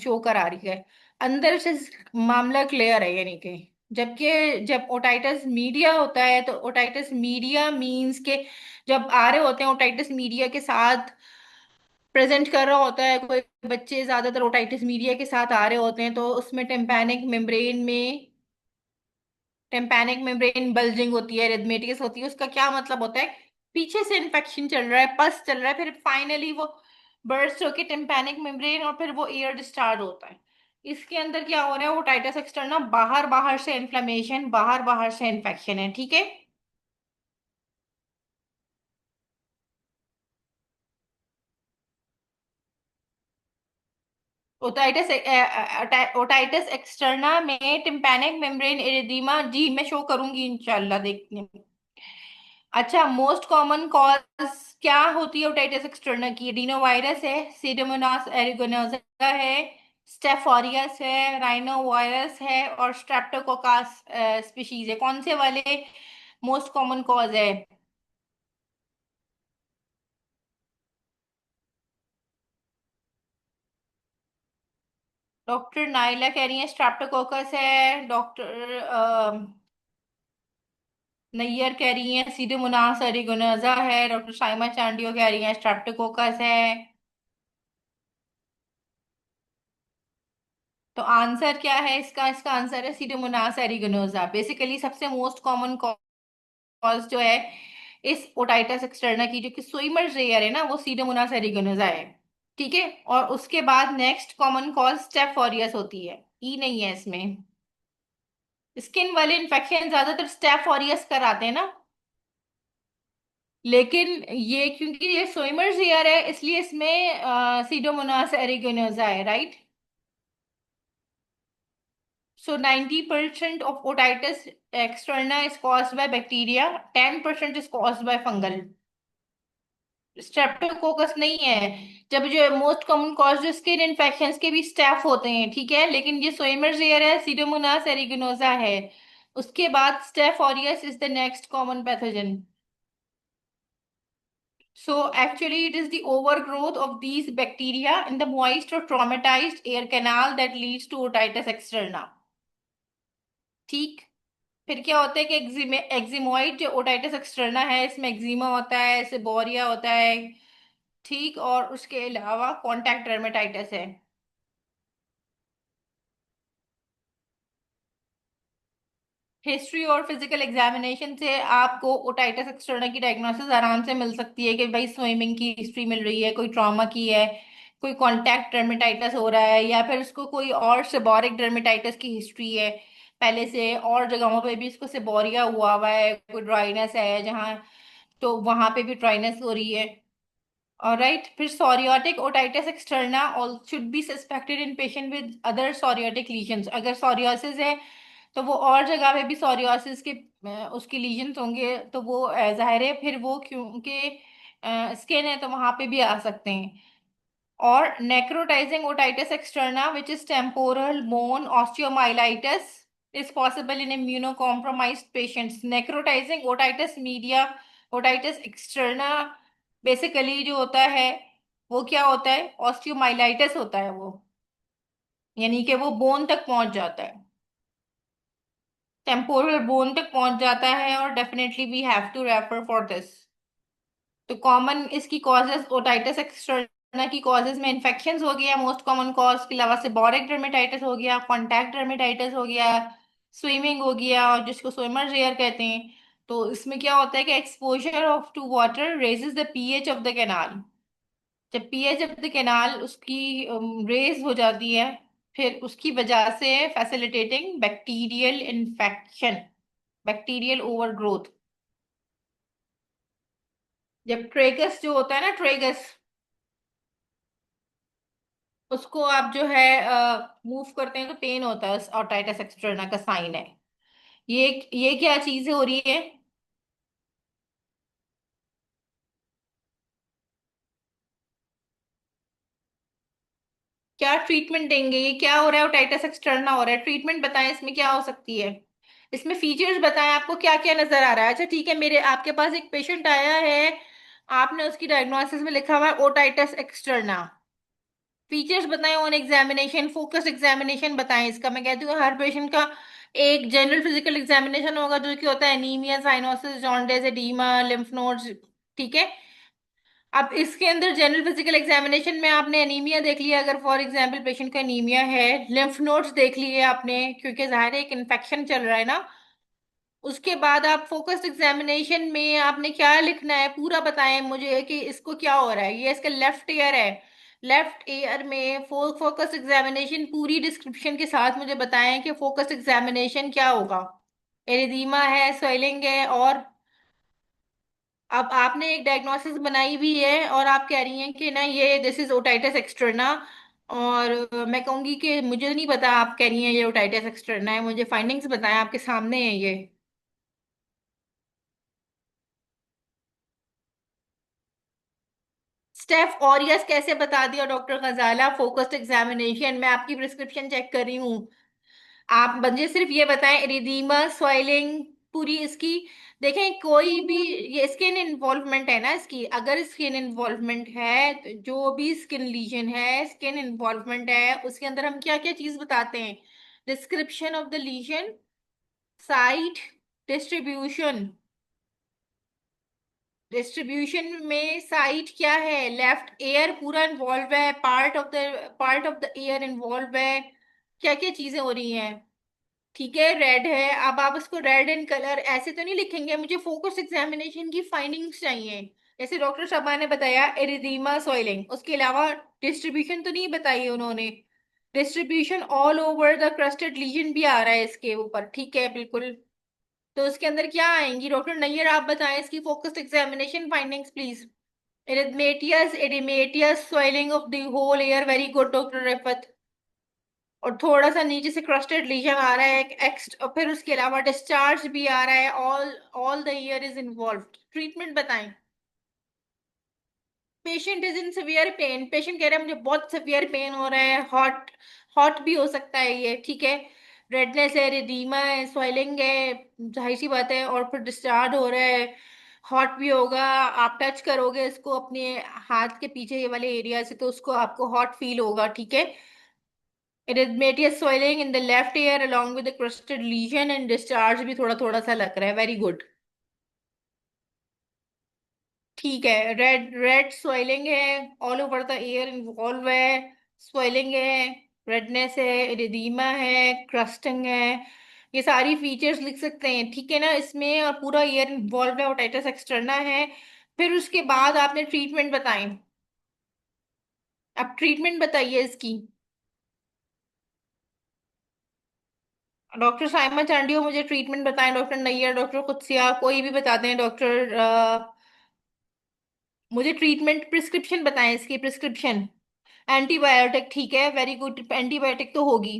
शो करा रही है। अंदर से मामला क्लियर है यानी कि, जबकि जब ओटाइटिस मीडिया होता है तो ओटाइटिस मीडिया मींस के जब आ रहे होते हैं ओटाइटिस मीडिया के साथ प्रेजेंट कर रहा होता है कोई, बच्चे ज्यादातर ओटाइटिस मीडिया के साथ आ रहे होते हैं, तो उसमें टेम्पैनिक मेम्ब्रेन बल्जिंग होती है, रिदमेटियस होती है। उसका क्या मतलब होता है? पीछे से इन्फेक्शन चल रहा है, पस चल रहा है, फिर फाइनली वो बर्स्ट होके टेम्पैनिक मेम्ब्रेन और फिर वो एयर डिस्चार्ज होता है। इसके अंदर क्या हो रहा है, वो टाइटस एक्सटर्ना, बाहर बाहर से इन्फ्लेमेशन, बाहर बाहर से इन्फेक्शन है, ठीक है। ओटाइटिस ओटाइटिस एक्सटर्ना में टिम्पैनिक मेम्ब्रेन एरिदीमा, जी मैं शो करूंगी इंशाल्लाह, देखने। अच्छा, मोस्ट कॉमन कॉज क्या होती है ओटाइटिस एक्सटर्ना की? एडिनोवायरस है, सीडोमोनास एरिगोनोजा है, स्टेफ ऑरियस है, राइनो वायरस है, और स्ट्रेप्टोकोकस स्पीशीज है। कौन से वाले मोस्ट कॉमन कॉज है? डॉक्टर नाइला कह रही है स्ट्रेप्टोकोकस है, डॉक्टर नैयर कह रही है सीडोमोनास एरिगोनोजा है, डॉक्टर साइमा चांडियो कह रही है स्ट्रेप्टोकोकस है। तो आंसर क्या है इसका? इसका आंसर है सीडोमोनास एरिगोनोजा। बेसिकली सबसे मोस्ट कॉमन कॉज जो है इस ओटाइटिस एक्सटर्ना की, जो कि स्विमर्स रेयर है ना, वो सीडोमोनास एरिगोनोजा है, ठीक है। और उसके बाद next common cause staph aureus होती है, ई नहीं है इसमें। स्किन वाले इन्फेक्शन ज्यादातर स्टेफ ऑरियस कराते हैं ना, लेकिन ये क्योंकि ये स्विमर्स रेयर है इसलिए इसमें सीडोमोनास एरिगोनोजा है, right. So 90% of otitis externa is caused by bacteria, 10% is caused by fungal. Streptococcus नहीं है। जब जो मोस्ट कॉमन कॉज जो स्किन इन्फेक्शंस के भी स्टेफ होते हैं, ठीक है, लेकिन ये सोइमर्स एयर है, सीडोमोनास एरिगोनोजा है। उसके बाद staph aureus is the next common pathogen. So actually it is the overgrowth of these bacteria in the moist or traumatized air canal that leads to otitis externa, ठीक। फिर क्या होता है कि एक्जिमोइड जो ओटाइटिस एक्सटर्ना है, इसमें एक्जिमा होता है, सेबोरिया होता है, ठीक, और उसके अलावा कॉन्टैक्ट डर्मेटाइटिस है। हिस्ट्री और फिजिकल एग्जामिनेशन से आपको ओटाइटिस एक्सटर्ना की डायग्नोसिस आराम से मिल सकती है कि भाई स्विमिंग की हिस्ट्री मिल रही है, कोई ट्रॉमा की है, कोई कॉन्टैक्ट डर्मेटाइटिस हो रहा है, या फिर उसको कोई और सेबोरिक डर्मेटाइटिस की हिस्ट्री है पहले से, और जगहों पे भी इसको सेबोरिया हुआ है, कोई ड्राइनेस है जहाँ, तो वहां पे भी ड्राइनेस हो रही है। ऑलराइट, फिर psoriatic otitis externa all should be suspected in patient with other psoriatic lesions. अगर सोरियोसिस है तो वो और जगह पे भी सोरियोसिस के उसके लीजन्स होंगे, तो वो जाहिर है फिर वो क्योंकि स्किन है तो वहां पे भी आ सकते हैं। और necrotizing otitis externa, which is temporal bone osteomyelitis, is possible in immunocompromised patients. Necrotizing otitis media, otitis externa, basically जो होता है वो क्या होता है, ऑस्टियोमाइलाइटिस होता है वो, यानी कि वो बोन तक पहुंच जाता है। टेम्पोरल बोन तक पहुंच जाता है, और definitely we have to refer for this. तो कॉमन इसकी कॉजेज ओटाइटिस एक्सटर्ना की कॉजेज में इन्फेक्शंस हो गया मोस्ट कॉमन कॉज, के अलावा सेबोरिक डर्मेटाइटिस हो गया, कॉन्टैक्ट डर्मेटाइटिस हो गया, स्विमिंग हो गया, और जिसको स्विमर एयर कहते हैं। तो इसमें क्या होता है कि exposure of to water raises the pH of the canal. जब पीएच ऑफ द कैनाल उसकी रेज हो जाती है, फिर उसकी वजह से facilitating bacterial infection, bacterial overgrowth. जब ट्रेगस जो होता है ना, ट्रेगस, उसको आप जो है मूव करते हैं तो पेन होता है, ऑटाइटिस एक्सटर्ना का साइन है। ये क्या चीज हो रही है? क्या ट्रीटमेंट देंगे? ये क्या हो रहा है? ओटाइटिस एक्सटर्ना हो रहा है, ट्रीटमेंट बताएं, इसमें क्या हो सकती है? इसमें फीचर्स बताएं, आपको क्या क्या नजर आ रहा है? अच्छा ठीक है, मेरे आपके पास एक पेशेंट आया है, आपने उसकी डायग्नोसिस में लिखा हुआ है ओटाइटिस एक्सटर्ना। फीचर्स बताएं ऑन एग्जामिनेशन, फोकस एग्जामिनेशन बताएं इसका। मैं कहती हूँ हर पेशेंट का एक जनरल फिजिकल एग्जामिनेशन होगा, जो कि होता है anaemia, cyanosis, jaundice, oedema, lymph nodes. ठीक है। अब इसके अंदर जनरल फिजिकल एग्जामिनेशन में आपने एनीमिया देख लिया, अगर फॉर एग्जांपल पेशेंट का एनीमिया है, लिम्फ नोड्स देख लिए आपने, क्योंकि जाहिर है एक इन्फेक्शन चल रहा है ना। उसके बाद आप फोकस्ड एग्जामिनेशन में आपने क्या लिखना है पूरा बताएं मुझे कि इसको क्या हो रहा है। ये इसका लेफ्ट ईयर है, लेफ्ट ईयर में फोकस एग्जामिनेशन पूरी डिस्क्रिप्शन के साथ मुझे बताएं कि फोकस एग्जामिनेशन क्या होगा। एरिदीमा है, स्वेलिंग है, और अब आपने एक डायग्नोसिस बनाई भी है, और आप कह रही हैं कि ना ये दिस इज ओटाइटिस एक्सटर्ना। और मैं कहूंगी कि मुझे नहीं पता, आप कह रही हैं ये ओटाइटिस एक्सटर्ना है, मुझे फाइंडिंग्स बताएं, आपके सामने है ये। स्टेफ ऑरियस कैसे बता दिया डॉक्टर गजाला? फोकस्ड एग्जामिनेशन में आपकी प्रिस्क्रिप्शन चेक कर रही हूँ। आप मुझे सिर्फ ये बताएं, एरिदीमा, स्वेलिंग, पूरी इसकी देखें कोई भी, ये स्किन इन्वॉल्वमेंट है ना इसकी, अगर स्किन इन्वॉल्वमेंट है तो जो भी स्किन लीजन है, स्किन इन्वॉल्वमेंट है, उसके अंदर हम क्या क्या चीज बताते हैं? Description of the lesion, site, distribution. Distribution में साइट क्या है? लेफ्ट एयर पूरा इन्वॉल्व है, part of the ear involve है, क्या क्या चीजें हो रही हैं? ठीक है, रेड है, अब आप उसको रेड इन कलर ऐसे तो नहीं लिखेंगे, मुझे फोकस एग्जामिनेशन की फाइंडिंग्स चाहिए। जैसे डॉक्टर शर्मा ने बताया एरिदीमा, सॉइलिंग, उसके अलावा डिस्ट्रीब्यूशन तो नहीं बताई उन्होंने। Distribution all over the crusted lesion भी आ रहा है इसके ऊपर, ठीक है बिल्कुल। तो उसके अंदर क्या आएंगी? डॉक्टर नैयर आप बताएं इसकी focused examination findings please. Erythematous, edematous, swelling of the whole ear, very good doctor Rifat. और थोड़ा सा नीचे से क्रस्टेड लीजन आ रहा है, एक्स्ट, और फिर उसके अलावा डिस्चार्ज भी आ रहा है, all all the ear is involved. Treatment बताएं। Patient is in severe pain, patient कह रहा है मुझे बहुत सिवियर पेन हो रहा है, हॉट, हॉट भी हो सकता है ये, ठीक है। रेडनेस है, रिदीमा है, स्वेलिंग है, जाहिर सी बात है, और फिर डिस्चार्ज हो रहा है, हॉट भी होगा। आप टच करोगे इसको अपने हाथ के पीछे ये वाले एरिया से, तो उसको आपको हॉट फील होगा, ठीक है। Erythematous swelling in the left ear along with the crusted lesion, and discharge भी थोड़ा थोड़ा सा लग रहा है, वेरी गुड। ठीक है, रेड रेड स्वेलिंग है, all over the year involve है, स्वेलिंग है, रेडनेस है, एरिदीमा है, क्रस्टिंग है, ये सारी फीचर्स लिख सकते हैं, ठीक है ना इसमें, और पूरा ईयर इन्वॉल्व है, ओटाइटिस एक्सटर्ना है। फिर उसके बाद आपने ट्रीटमेंट बताएं। अब ट्रीटमेंट बताइए इसकी। डॉक्टर साइमा चांडियो मुझे ट्रीटमेंट बताएं, डॉक्टर नैयर, डॉक्टर कुत्सिया, कोई भी बता दें डॉक्टर। मुझे ट्रीटमेंट प्रिस्क्रिप्शन बताएं इसकी, प्रिस्क्रिप्शन। एंटीबायोटिक, ठीक है वेरी गुड, एंटीबायोटिक तो होगी।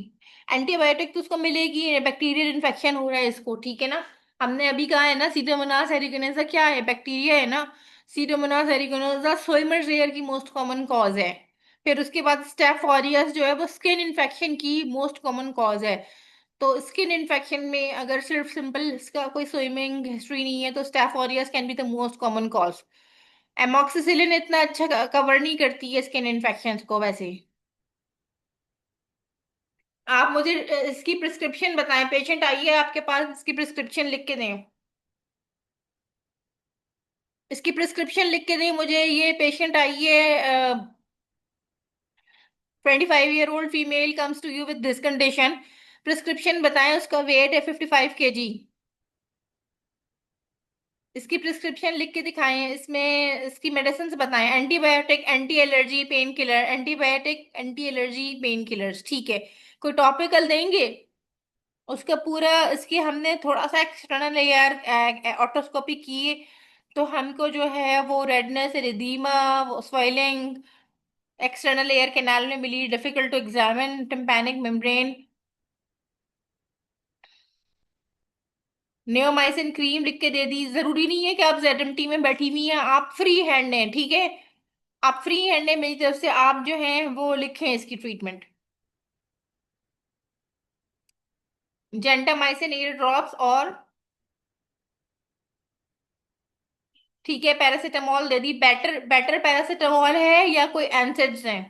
एंटीबायोटिक तो उसको मिलेगी, बैक्टीरियल इन्फेक्शन हो रहा है इसको, ठीक है ना। हमने अभी कहा है ना, सीडोमोनास एरिगोनेजा क्या है? बैक्टीरिया है ना। सीडोमोनास एरिगोनेजा सोइमर्स एयर की मोस्ट कॉमन कॉज है। फिर उसके बाद स्टेफ ऑरियस जो है वो स्किन इन्फेक्शन की मोस्ट कॉमन कॉज है। तो स्किन इन्फेक्शन में अगर सिर्फ सिंपल इसका कोई स्विमिंग हिस्ट्री नहीं है, तो staph aureus can be the most common cause. Amoxicillin इतना अच्छा कवर नहीं करती है स्किन इन्फेक्शन को वैसे। आप मुझे इसकी प्रिस्क्रिप्शन बताएं, पेशेंट आई है आपके पास, इसकी प्रिस्क्रिप्शन लिख के दें। इसकी प्रिस्क्रिप्शन लिख के दें मुझे। ये पेशेंट आई है, 25 year old female comes to you with this condition. Prescription बताएं, उसका वेट है 55 kg। इसकी प्रिस्क्रिप्शन लिख के दिखाएं, इसमें इसकी मेडिसिन बताएं। Antibiotic, anti allergy, pain killer, antibiotic, anti allergy, pain killers, ठीक है। कोई टॉपिकल देंगे? उसका पूरा, इसकी हमने थोड़ा सा एक्सटर्नल लेयर ऑटोस्कोपी की, तो हमको जो है वो redness, erythema, swelling external layer canal में मिली, difficult to examine tympanic membrane. Neomycin cream लिख के दे दी। जरूरी नहीं है कि आप जेडएमटी में बैठी हुई हैं, आप फ्री हैंड हैं, ठीक है। आप फ्री हैंड हैं, मेरी तरफ से आप जो हैं वो लिखें इसकी ट्रीटमेंट। जेंटामाइसिन एयर ड्रॉप्स, और ठीक है, पैरासीटामोल दे दी। बेटर बेटर पैरासीटामोल है या कोई एनसेड्स हैं?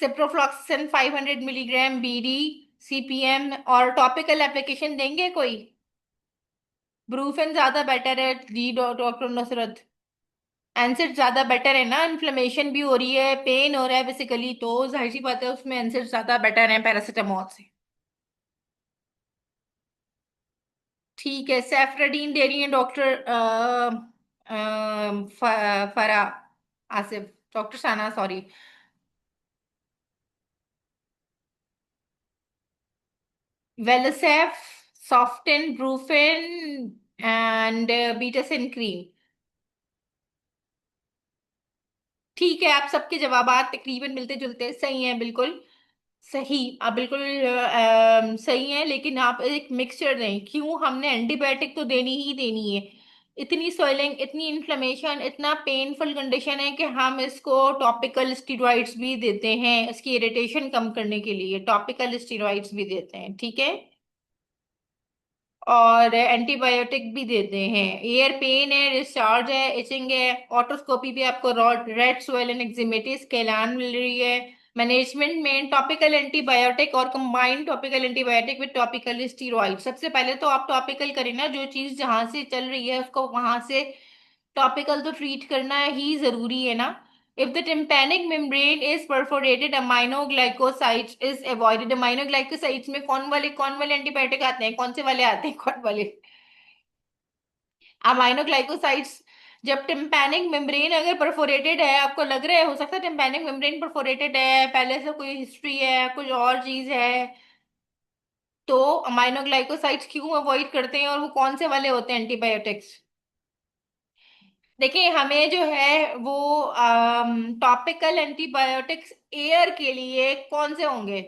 Ciprofloxacin 500 milligram BD CPM. और टॉपिकल एप्लीकेशन देंगे कोई? ब्रूफेन ज्यादा बेटर है जी डॉक्टर नुसरत। एनसेड ज्यादा बेटर है ना, इन्फ्लेमेशन भी हो रही है, पेन हो रहा है बेसिकली, तो जाहिर सी बात है उसमें एनसेड ज्यादा बेटर है पैरासीटामोल से। ठीक है, सेफराडीन दे रही है doctor Farah Asif, doctor Sana sorry. Velosef, Softon, Brufen and Betacin cream. ठीक है, आप सबके जवाबात तकरीबन मिलते जुलते सही हैं, बिल्कुल सही। आप बिल्कुल सही हैं, लेकिन आप एक मिक्सचर दें। क्यों? हमने एंटीबायोटिक तो देनी ही देनी है। इतनी स्वेलिंग, इतनी इन्फ्लेमेशन, इतना पेनफुल कंडीशन है कि हम इसको टॉपिकल स्टीरॉइड्स भी देते हैं, इसकी इरिटेशन कम करने के लिए टॉपिकल स्टीरॉइड्स भी देते हैं, ठीक है। और एंटीबायोटिक भी देते हैं। ईयर पेन है, डिस्चार्ज है, इचिंग है, ऑटोस्कोपी भी आपको रेड स्वेलन एक्जिमेटिस कैलान मिल रही है। मैनेजमेंट में टॉपिकल एंटीबायोटिक और combined topical antibiotic with topical steroid. सबसे पहले तो आप टॉपिकल करें ना, जो चीज जहां से चल रही है उसको वहां से टॉपिकल तो ट्रीट करना ही जरूरी है ना। If the tympanic membrane is perforated, aminoglycosides is avoided। aminoglycosides में कौन वाले एंटीबायोटिक आते हैं, कौन से वाले आते हैं, कौन वाले? aminoglycosides। जब टिम्पैनिक मेम्ब्रेन अगर परफोरेटेड है, आपको लग रहा है, हो सकता है टिम्पैनिक मेम्ब्रेन परफोरेटेड है, पहले से कोई हिस्ट्री है, कुछ और चीज है, तो aminoglycosides क्यों अवॉइड करते हैं, और वो कौन से वाले होते हैं एंटीबायोटिक्स? देखिए, हमें जो है वो टॉपिकल एंटीबायोटिक्स एयर के लिए कौन से होंगे?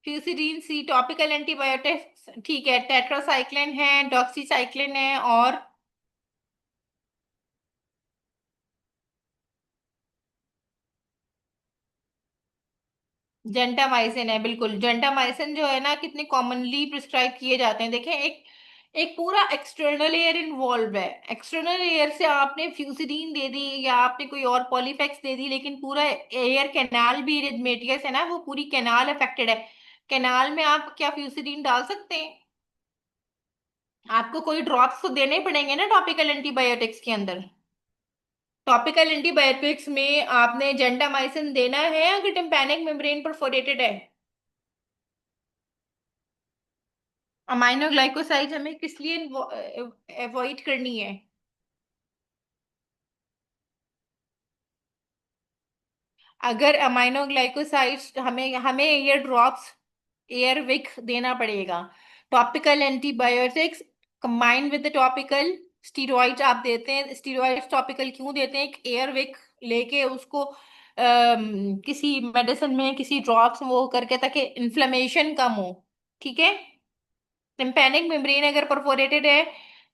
फ्यूसिडीन सी टॉपिकल एंटीबायोटिक्स, ठीक है। टेट्रासाइक्लिन है, डॉक्सीसाइक्लिन है, और जेंटामाइसिन है। बिल्कुल, जेंटामाइसिन जो है ना, कितने कॉमनली प्रिस्क्राइब किए जाते हैं। देखें, एक पूरा एक्सटर्नल एयर इन्वॉल्व है। एक्सटर्नल एयर से आपने फ्यूसिडीन दे दी या आपने कोई और पॉलीफेक्स दे दी, लेकिन पूरा एयर कैनाल भी इरिथमेटियस है ना, वो पूरी कैनाल अफेक्टेड है। कैनाल में आप क्या फ्यूसिडीन डाल सकते हैं? आपको कोई ड्रॉप्स तो देने पड़ेंगे ना टॉपिकल एंटीबायोटिक्स के अंदर। टॉपिकल एंटीबायोटिक्स में आपने जेंटामाइसिन देना है अगर टिम्पैनिक मेम्ब्रेन परफोरेटेड है। अमाइनोग्लाइकोसाइड हमें किस लिए अवॉइड करनी है? अगर अमाइनोग्लाइकोसाइड्स, हमें हमें एयर ड्रॉप्स, एयर विक देना पड़ेगा। Topical antibiotics combined with the topical steroids आप देते हैं। स्टीरॉइड्स टॉपिकल क्यों देते हैं? एक एयर विक लेके उसको किसी मेडिसिन में, किसी ड्रॉप्स वो करके, ताकि इन्फ्लेमेशन कम हो, ठीक है। टिम्पैनिक मेम्ब्रेन अगर परफोरेटेड है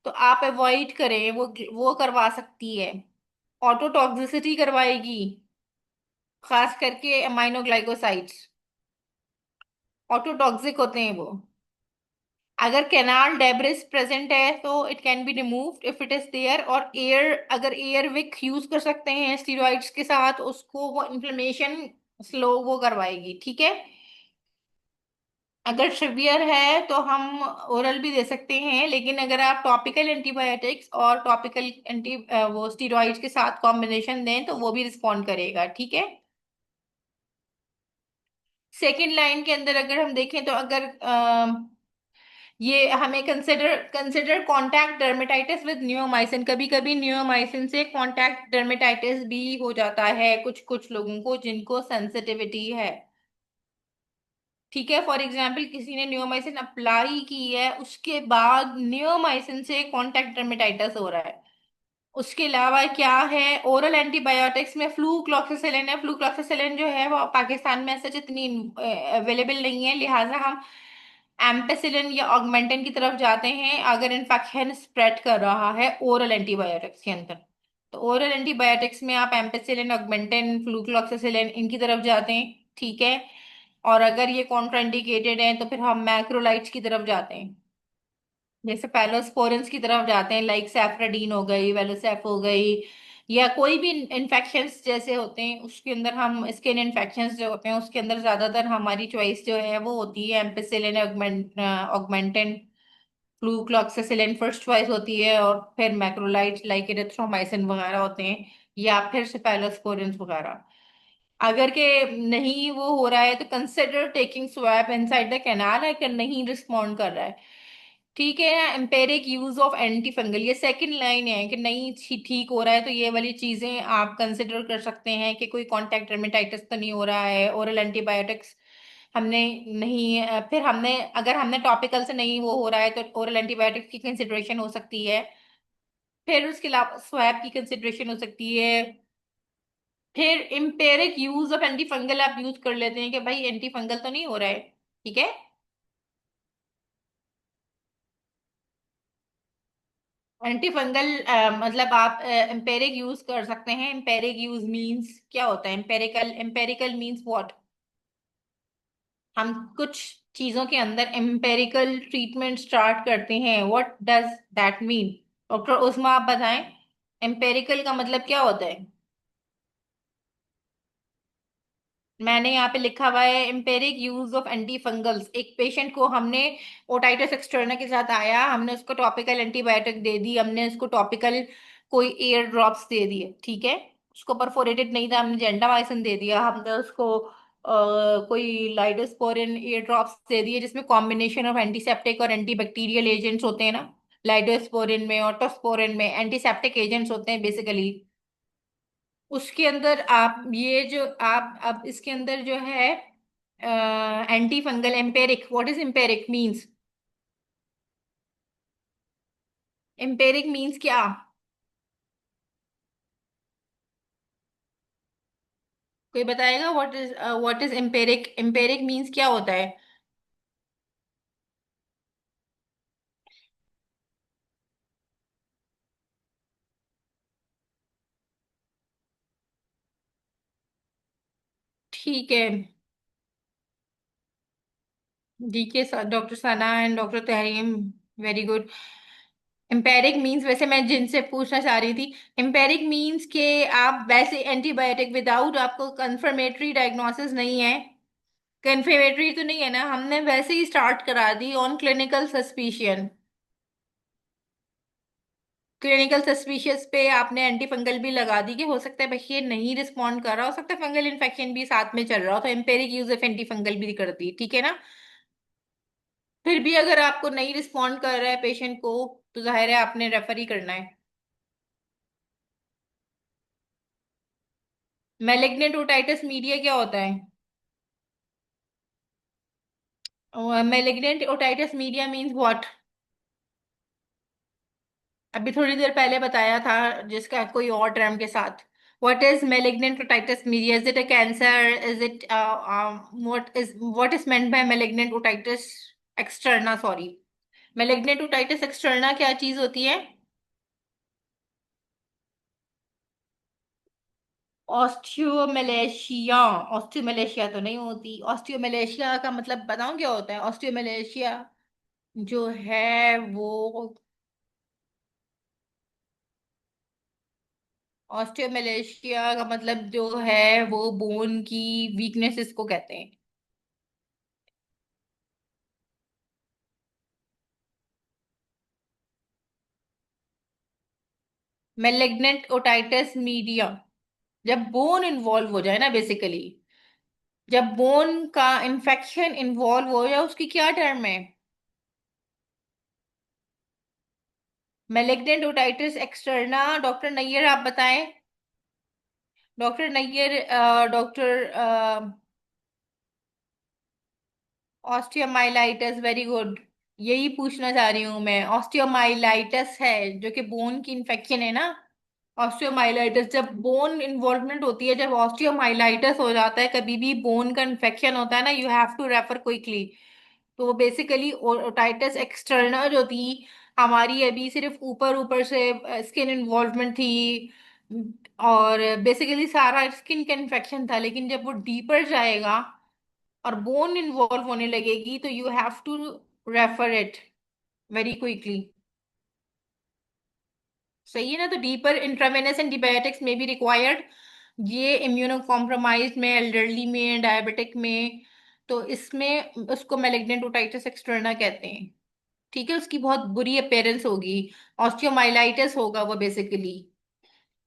तो आप अवॉइड करें, वो करवा सकती है, ऑटोटॉक्सिसिटी करवाएगी, खास करके अमाइनोग्लाइकोसाइड्स ऑटोटॉक्सिक होते हैं वो। अगर कैनाल डेब्रिस प्रेजेंट है तो it can be removed if it is there, और एयर, अगर एयर विक यूज कर सकते हैं स्टीरॉइड्स के साथ, उसको वो इन्फ्लेमेशन स्लो वो करवाएगी, ठीक है। अगर सिवियर है तो हम ओरल भी दे सकते हैं, लेकिन अगर आप टॉपिकल एंटीबायोटिक्स और टॉपिकल एंटी वो स्टीरॉइड्स के साथ कॉम्बिनेशन दें तो वो भी रिस्पॉन्ड करेगा, ठीक है। सेकेंड लाइन के अंदर अगर हम देखें तो अगर ये हमें consider consider contact dermatitis with neomycin, कभी कभी नियोमाइसिन से कॉन्टैक्ट डर्मेटाइटिस भी हो जाता है कुछ कुछ लोगों को जिनको सेंसिटिविटी है, ठीक है। फॉर एग्जाम्पल किसी ने नियोमाइसिन अप्लाई की है, उसके बाद नियोमाइसिन से कॉन्टैक्ट डर्मेटाइटिस हो रहा है। उसके अलावा क्या है, ओरल एंटीबायोटिक्स में फ्लूक्लोक्सासिलिन है। फ्लूक्लोक्सासिलिन जो है वो पाकिस्तान में सच इतनी अवेलेबल नहीं है, लिहाजा हम एम्पेसिलिन या ऑगमेंटिन की तरफ जाते हैं अगर इन्फेक्शन स्प्रेड कर रहा है ओरल एंटीबायोटिक्स के अंदर। तो ओरल एंटीबायोटिक्स में आप एम्पेसिलिन, ऑगमेंटिन, फ्लूक्लोक्सासिलिन इनकी तरफ जाते हैं, ठीक है। और अगर ये कॉन्ट्राइंडिकेटेड है तो फिर हम मैक्रोलाइड्स की तरफ जाते हैं, जैसे पैलोस्पोरेंस की तरफ जाते हैं, लाइक सैफराडीन हो गई, वेलोसेफ हो गई, या कोई भी इन्फेक्शंस जैसे होते हैं उसके अंदर हम, स्किन इन्फेक्शंस जो होते हैं उसके अंदर ज्यादातर हमारी चॉइस जो है वो होती है एम्पिसिलिन, ऑगमेंटिन, फ्लूक्लोक्सासिलिन फर्स्ट चॉइस होती है, और फिर मैक्रोलाइड्स लाइक एरिथ्रोमाइसिन वगैरह होते हैं, या फिर सेफेलोस्पोरिन वगैरह। अगर के नहीं वो हो रहा है तो consider taking swap inside the canal, अगर नहीं रिस्पॉन्ड कर रहा है, ठीक है। Empiric use of anti fungal, ये सेकंड लाइन है कि नहीं ठीक हो रहा है तो ये वाली चीजें आप कंसिडर कर सकते हैं कि कोई कॉन्टैक्ट डर्मेटाइटिस तो नहीं हो रहा है, ओरल एंटीबायोटिक्स हमने नहीं फिर हमने, अगर हमने टॉपिकल से नहीं वो हो रहा है तो ओरल एंटीबायोटिक्स की कंसिडरेशन हो सकती है। फिर उसके अलावा स्वैब की कंसिडरेशन हो सकती है। फिर empiric use of anti fungal आप यूज कर लेते हैं कि भाई एंटी फंगल तो नहीं हो रहा है, ठीक है। एंटी फंगल मतलब आप एम्पेरिक यूज कर सकते हैं। एम्पेरिक यूज मींस क्या होता है, एम्पेरिकल, एम्पेरिकल मींस व्हाट, हम कुछ चीजों के अंदर एम्पेरिकल ट्रीटमेंट स्टार्ट करते हैं, what does that mean. Doctor Uzma आप बताएं, एम्पेरिकल का मतलब क्या होता है। मैंने यहाँ पे लिखा हुआ है empiric use of anti fungals, एक पेशेंट को हमने ओटाइटिस एक्सटर्ना के साथ आया, हमने उसको टॉपिकल एंटीबायोटिक दे दी, हमने उसको टॉपिकल कोई एयर ड्रॉप्स दे दिए, ठीक है। उसको परफोरेटेड नहीं था, हमने जेंडामाइसिन दे दिया, हमने उसको कोई लाइडोस्पोरिन एयर ड्रॉप्स दे दिए जिसमें कॉम्बिनेशन ऑफ एंटीसेप्टिक और एंटीबैक्टीरियल एजेंट्स होते हैं ना। लाइडोस्पोरिन में, ऑटोस्पोरिन में एंटीसेप्टिक एजेंट्स होते हैं बेसिकली। उसके अंदर आप ये जो आप अब इसके अंदर जो है anti fungal, empiric, what is empiric means, empiric means क्या, कोई बताएगा what is empiric, empiric means क्या होता है। ठीक है, डी के साथ doctor Sana and doctor Tahreem, very good. Empiric means, वैसे मैं जिनसे पूछना चाह रही थी, एम्पेरिक मींस के आप वैसे एंटीबायोटिक विदाउट आपको कंफर्मेटरी डायग्नोसिस नहीं है, कंफर्मेटरी तो नहीं है ना, हमने वैसे ही स्टार्ट करा दी on clinical suspicion, clinical suspicious पे आपने एंटी फंगल भी लगा दी कि हो सकता है भाई ये नहीं रिस्पॉन्ड कर रहा, हो सकता है फंगल इन्फेक्शन भी साथ में चल रहा हो, तो empiric use of anti fungal भी कर दी, ठीक है ना। फिर भी अगर आपको नहीं रिस्पॉन्ड कर रहा है पेशेंट को, तो जाहिर है आपने रेफर ही करना है। मैलिग्नेंट ओटाइटिस मीडिया क्या होता है, malignant otitis media means what, अभी थोड़ी देर पहले बताया था जिसका कोई और टर्म के साथ। What is malignant otitis media, is it a cancer, is it what is meant by malignant otitis externa, sorry, malignant otitis externa क्या चीज होती है। ऑस्टियोमलेशिया, ऑस्टियोमलेशिया तो नहीं होती, ऑस्टियोमलेशिया का मतलब बताऊं क्या होता है ऑस्टियोमलेशिया। जो है वो ऑस्टियोमलेशिया का मतलब जो है वो बोन की वीकनेस इसको कहते हैं। मेलिग्नेंट ओटाइटिस मीडिया, जब बोन इन्वॉल्व हो जाए ना बेसिकली, जब बोन का इन्फेक्शन इन्वॉल्व हो जाए, उसकी क्या टर्म है? Malignant otitis externa. Doctor Nayyar आप बताएं। Doctor Nayyar, doctor osteomyelitis, very good. यही पूछना चाह रही हूँ मैं, ऑस्टियोमाइलाइटिस है जो कि बोन की इन्फेक्शन है ना। ऑस्टियोमाइलाइटिस, जब बोन इन्वॉल्वमेंट होती है, जब ऑस्टियोमाइलाइटिस हो जाता है, कभी भी बोन का इन्फेक्शन होता है ना, you have to refer quickly. तो बेसिकली ओटाइटिस एक्सटर्नल जो थी हमारी, अभी सिर्फ ऊपर ऊपर से स्किन इन्वॉल्वमेंट थी, और बेसिकली सारा स्किन का इन्फेक्शन था। लेकिन जब वो डीपर जाएगा और बोन इन्वॉल्व होने लगेगी, तो you have to refer it very quickly. सही है ना? तो डीपर इंट्रावेनस एंटीबायोटिक्स में भी रिक्वायर्ड। ये इम्यूनो कॉम्प्रोमाइज में, एल्डरली में, डायबिटिक में, तो इसमें उसको मैलिग्नेंट ओटाइटिस एक्सटर्ना कहते हैं। ठीक है, उसकी बहुत बुरी अपेयरेंस होगी, ऑस्टियोमाइलाइटिस होगा वो बेसिकली।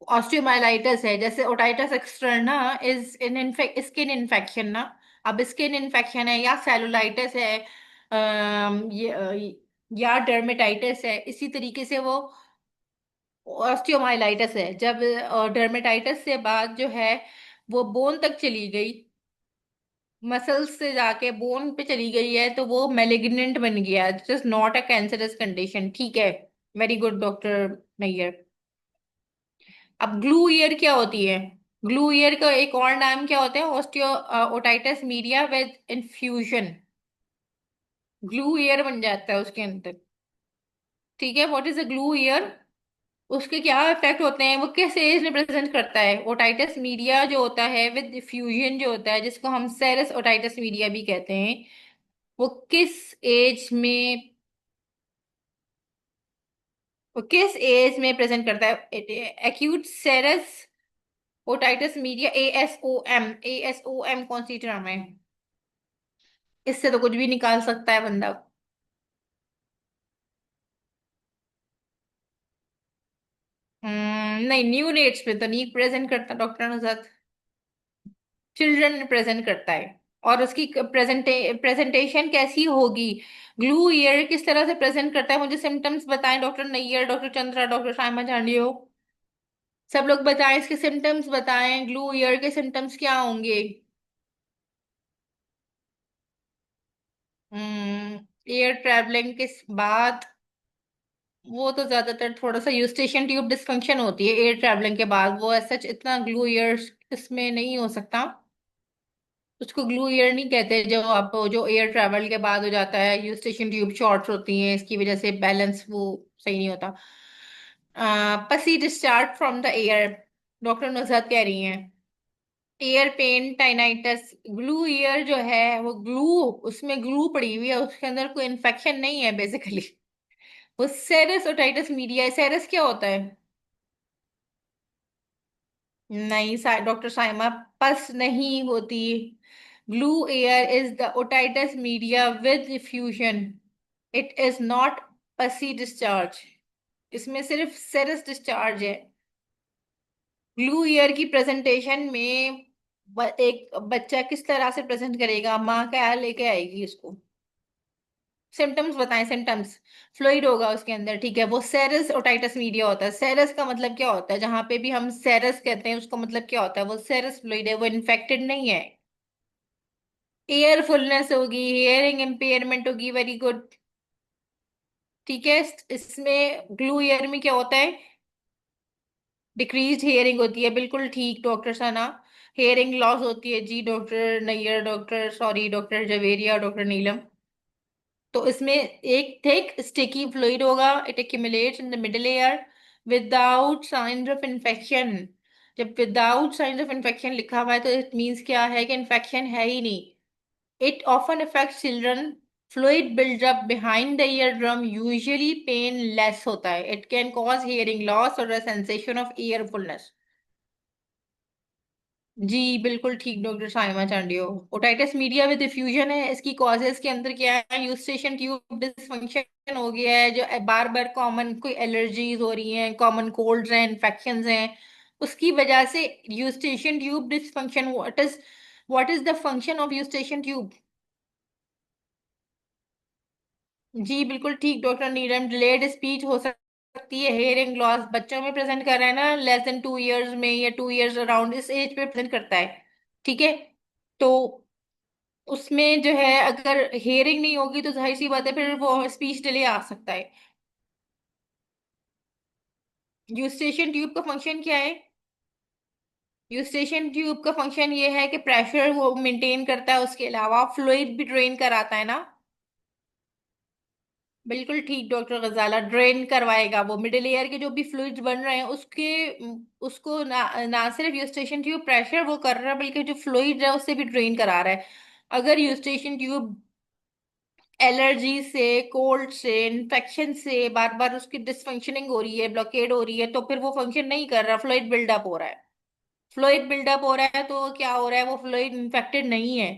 ऑस्टियोमाइलाइटिस है जैसे otitis externa is in skin infection ना। अब स्किन इन्फेक्शन है या सेलुलाइटिस है, या डर्मेटाइटिस है, इसी तरीके से वो ऑस्टियोमाइलाइटिस है। जब डर्मेटाइटिस से बाद जो है वो बोन तक चली गई, मसल्स से जाके बोन पे चली गई है, तो वो मैलिग्नेंट बन गया, just not a cancerous condition. ठीक है, वेरी गुड डॉक्टर नैयर। अब ग्लू ईयर क्या होती है? ग्लू ईयर का एक और नाम क्या होता है? Osteo otitis media with infusion, glue year बन जाता है उसके अंदर। ठीक है, what is a glue year? उसके क्या इफेक्ट होते हैं, वो किस एज में प्रेजेंट करता है? ओटाइटिस मीडिया जो होता है विद डिफ्यूजन जो होता है, जिसको हम सेरस ओटाइटिस मीडिया भी कहते हैं, वो किस एज में, वो किस एज में प्रेजेंट करता है? Acute serous otitis media, ASOM। ASOM कौन सी टर्म है? इससे तो कुछ भी निकाल सकता है बंदा। नहीं, न्यू नेट्स पे तो नहीं प्रेजेंट करता डॉक्टर नुजत, चिल्ड्रन में प्रेजेंट करता है। और उसकी प्रेजेंटेशन कैसी होगी? ग्लू ईयर किस तरह से प्रेजेंट करता है? मुझे सिम्टम्स बताएं doctor Nayyar, doctor Chandra, doctor Saima Jhandio. सब लोग बताएं, इसके सिम्टम्स बताएं, ग्लू ईयर के सिम्टम्स क्या होंगे? एयर ट्रैवलिंग के बाद वो तो ज्यादातर थोड़ा सा यूस्टेशन ट्यूब डिस्फंक्शन होती है एयर ट्रैवलिंग के बाद, वो सच इतना ग्लू ईयर इसमें नहीं हो सकता। उसको ग्लू ईयर नहीं कहते, जो आप जो एयर ट्रैवल के बाद हो जाता है, यूस्टेशन ट्यूब शॉर्ट्स होती हैं, इसकी वजह से बैलेंस वो सही नहीं होता। पसी discharge from the air, doctor Nuzhat कह रही हैं। एयर पेन, टाइनाइटिस, ग्लू ईयर जो है वो ग्लू, उसमें ग्लू पड़ी हुई है, उसके अंदर कोई इन्फेक्शन नहीं है बेसिकली। वो सेरस ओटाइटिस मीडिया है। सेरस क्या होता है? नहीं डॉक्टर साइमा, पस नहीं होती। Glue air is the otitis media with diffusion, it is not पसी डिस्चार्ज। इसमें सिर्फ सेरस डिस्चार्ज है। ग्लू ईयर की प्रेजेंटेशन में एक बच्चा किस तरह से प्रेजेंट करेगा, माँ क्या लेके आएगी उसको? सिम्टम्स बताएं, सिम्टम्स। फ्लूइड होगा उसके अंदर, ठीक है, वो सेरस ओटाइटिस मीडिया होता है। सेरस का मतलब क्या होता है? जहां पे भी हम सेरस कहते हैं उसका मतलब क्या होता है? वो सेरस फ्लूइड है, वो इन्फेक्टेड नहीं है। एयर फुलनेस होगी, हियरिंग इम्पेयरमेंट होगी, वेरी गुड। ठीक है, इसमें ग्लू ईयर में क्या होता है? डिक्रीज्ड हियरिंग होती है, बिल्कुल ठीक डॉक्टर सना। हियरिंग लॉस होती है जी doctor Nayyar, doctor sorry doctor Javeria, doctor Neelam. तो इसमें एक थिक स्टिकी फ्लूइड होगा, it accumulates in the middle ear without signs of infection. जब विदाउट साइंस ऑफ इन्फेक्शन लिखा हुआ है, तो इट मीन्स क्या है कि इन्फेक्शन है ही नहीं। It often affects children fluid buildup behind the ear drum usually painless होता है, it can cause hearing loss और सेंसेशन ऑफ ईयरफुलनेस। जी बिल्कुल ठीक doctor Saima Chandio. Otitis media with diffusion है, इसकी कॉजेज के अंदर क्या है, यूस्टेशन ट्यूब डिसफंक्शन हो गया है, जो बार बार कॉमन कोई एलर्जीज हो रही हैं, कॉमन कोल्ड्स हैं, इन्फेक्शंस हैं, उसकी वजह से eustachian tube dysfunction. What is the function of eustachian tube? जी बिल्कुल ठीक डॉक्टर नीलम, डिलेड स्पीच हो सकती है, हेयरिंग लॉस बच्चों में प्रेजेंट कर रहा है ना, लेस देन 2 इयर्स में या 2 इयर्स अराउंड इस एज पे प्रेजेंट करता है। ठीक है। तो उसमें जो है अगर हेयरिंग नहीं होगी तो जाहिर सी बात है फिर वो स्पीच डिले आ सकता है। यूस्टेशन ट्यूब का फंक्शन क्या है? यूस्टेशन ट्यूब का फंक्शन ये है कि प्रेशर वो मेंटेन करता है, उसके अलावा फ्लूइड भी ड्रेन कराता है ना। बिल्कुल ठीक डॉक्टर गजाला, ड्रेन करवाएगा वो मिडिल ईयर के जो भी फ्लूइड्स बन रहे हैं उसके उसको ना सिर्फ यूस्टेशन ट्यूब प्रेशर वो कर रहा है बल्कि जो फ्लूइड है उससे भी ड्रेन करा रहा है। अगर यूस्टेशन ट्यूब एलर्जी से, कोल्ड से, इन्फेक्शन से बार बार उसकी डिसफंक्शनिंग हो रही है, ब्लॉकेड हो रही है, तो फिर वो फंक्शन नहीं कर रहा, फ्लूइड बिल्डअप हो रहा है। फ्लूइड बिल्डअप हो रहा है तो क्या हो रहा है, वो फ्लूइड इन्फेक्टेड नहीं है,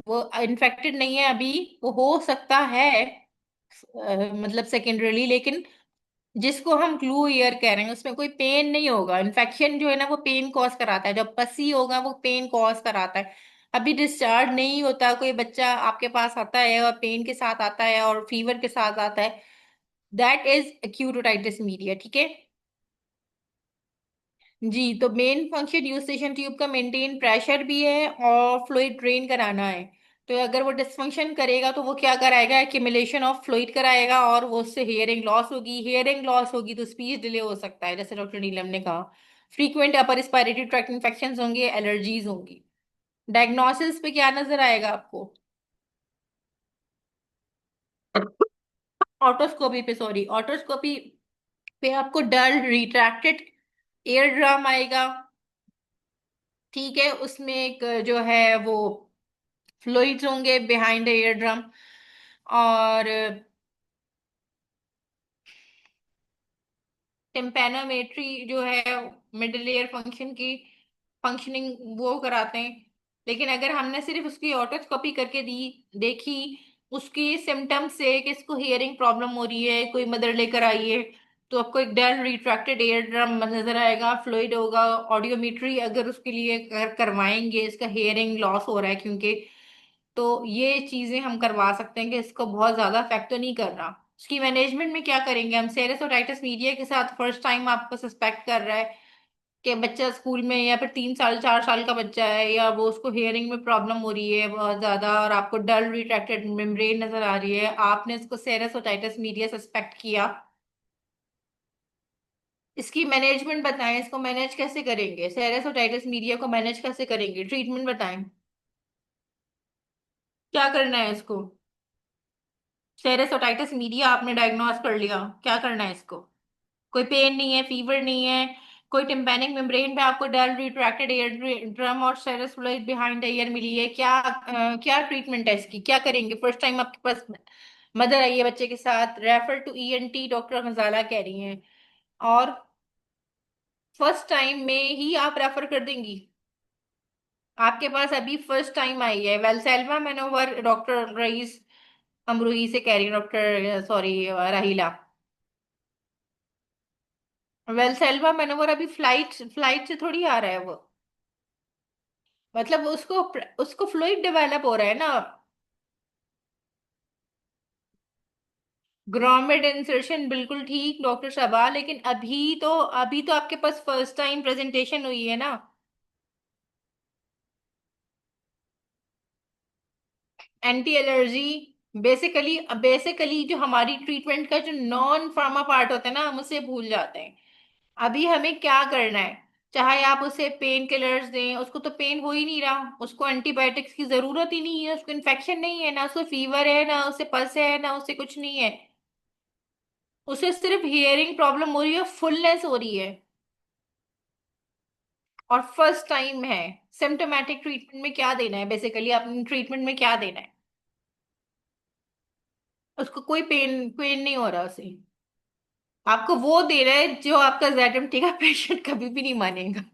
वो इन्फेक्टेड नहीं है अभी, वो हो सकता है मतलब सेकेंडरीली, लेकिन जिसको हम ग्लू ईयर कह रहे हैं उसमें कोई पेन नहीं होगा। इन्फेक्शन जो है ना वो पेन कॉज कराता है, जब पसी होगा वो पेन कॉज कराता है। अभी डिस्चार्ज नहीं होता, कोई बच्चा आपके पास आता है और पेन के साथ आता है और फीवर के साथ आता है, that is acute otitis media। ठीक है। जी तो मेन फंक्शन यूस्टेशन ट्यूब का मेंटेन प्रेशर भी है और फ्लूइड ड्रेन कराना है। तो अगर वो डिसफंक्शन करेगा तो वो क्या कराएगा, एक्यूमुलेशन ऑफ फ्लूइड कराएगा और वो उससे हेयरिंग लॉस होगी, हेयरिंग लॉस होगी तो स्पीच डिले हो सकता है जैसे डॉक्टर नीलम ने कहा। Frequent upper respiratory tract infection होंगे, एलर्जीज होंगी। डायग्नोसिस पे क्या नजर आएगा आपको? ऑटोस्कोपी पे, सॉरी, ऑटोस्कोपी पे आपको डल रिट्रैक्टेड एयर ड्रम आएगा। ठीक है, उसमें एक जो है वो फ्लूइड्स होंगे बिहाइंड द ईयर ड्रम, और टिम्पैनोमेट्री जो है मिडिल ईयर फंक्शन की फंक्शनिंग वो कराते हैं। लेकिन अगर हमने सिर्फ उसकी ऑटोस्कोपी करके दी देखी उसकी सिम्टम्स से कि इसको हियरिंग प्रॉब्लम हो रही है, कोई मदर लेकर आई है, तो आपको एक डल रिट्रैक्टेड ईयर ड्रम नजर आएगा, फ्लूइड होगा। ऑडियोमेट्री अगर उसके लिए करवाएंगे, इसका हियरिंग लॉस हो रहा है क्योंकि, तो ये चीजें हम करवा सकते हैं कि इसको बहुत ज्यादा इफेक्ट तो नहीं कर रहा। इसकी मैनेजमेंट में क्या करेंगे हम, सेरेस ओटाइटिस मीडिया के साथ फर्स्ट टाइम आपको सस्पेक्ट कर रहा है कि बच्चा स्कूल में, या फिर 3 साल 4 साल का बच्चा है, या वो उसको हियरिंग में प्रॉब्लम हो रही है बहुत ज्यादा और आपको डल रिट्रैक्टेड मेम्ब्रेन नजर आ रही है, आपने इसको सेरेस ओटाइटिस मीडिया सस्पेक्ट किया, इसकी मैनेजमेंट बताएं, इसको मैनेज कैसे करेंगे, सेरेस ओटाइटिस मीडिया को मैनेज कैसे करेंगे, ट्रीटमेंट बताएं, क्या करना है इसको? सेरेसोटाइटिस मीडिया आपने डायग्नोस कर लिया, क्या करना है इसको? कोई पेन नहीं है, फीवर नहीं है, कोई टिम्पैनिक मेम्ब्रेन पे आपको डल रिट्रैक्टेड एयर ड्रम और serous fluid behind the ear मिली है, क्या क्या ट्रीटमेंट है इसकी, क्या करेंगे? फर्स्ट टाइम आपके पास मदर आई है बच्चे के साथ, रेफर टू ईएनटी डॉक्टर गजाला कह रही हैं, और फर्स्ट टाइम में ही आप रेफर कर देंगी? आपके पास अभी फर्स्ट टाइम आई है, वेलसेल्वा मैनोवर डॉक्टर रईस अमरूही से कह रही है, डॉक्टर सॉरी राहिला, वेलसेल्वा मैनोवर अभी फ्लाइट फ्लाइट से थोड़ी आ रहा है वो, मतलब उसको उसको फ्लूइड डेवलप हो रहा है ना। ग्रोमेड इंसर्शन बिल्कुल ठीक डॉक्टर शबा, लेकिन अभी तो आपके पास फर्स्ट टाइम प्रेजेंटेशन हुई है ना। एंटी एलर्जी, बेसिकली बेसिकली जो हमारी ट्रीटमेंट का जो नॉन फार्मा पार्ट होता है ना हम उसे भूल जाते हैं। अभी हमें क्या करना है, चाहे आप उसे पेन किलर्स दें, उसको तो पेन हो ही नहीं रहा, उसको एंटीबायोटिक्स की जरूरत ही नहीं है, उसको इन्फेक्शन नहीं है ना, उसको फीवर है ना, उसे पस है ना, उसे कुछ नहीं है, उसे सिर्फ हियरिंग प्रॉब्लम हो रही है, फुलनेस हो रही है, और फर्स्ट टाइम है। सिम्टोमेटिक ट्रीटमेंट में क्या देना है, बेसिकली अपने ट्रीटमेंट में क्या देना है? उसको कोई पेन पेन नहीं हो रहा उसे। आपको वो दे रहा है जो आपका जेडएमटी का पेशेंट कभी भी नहीं मानेगा।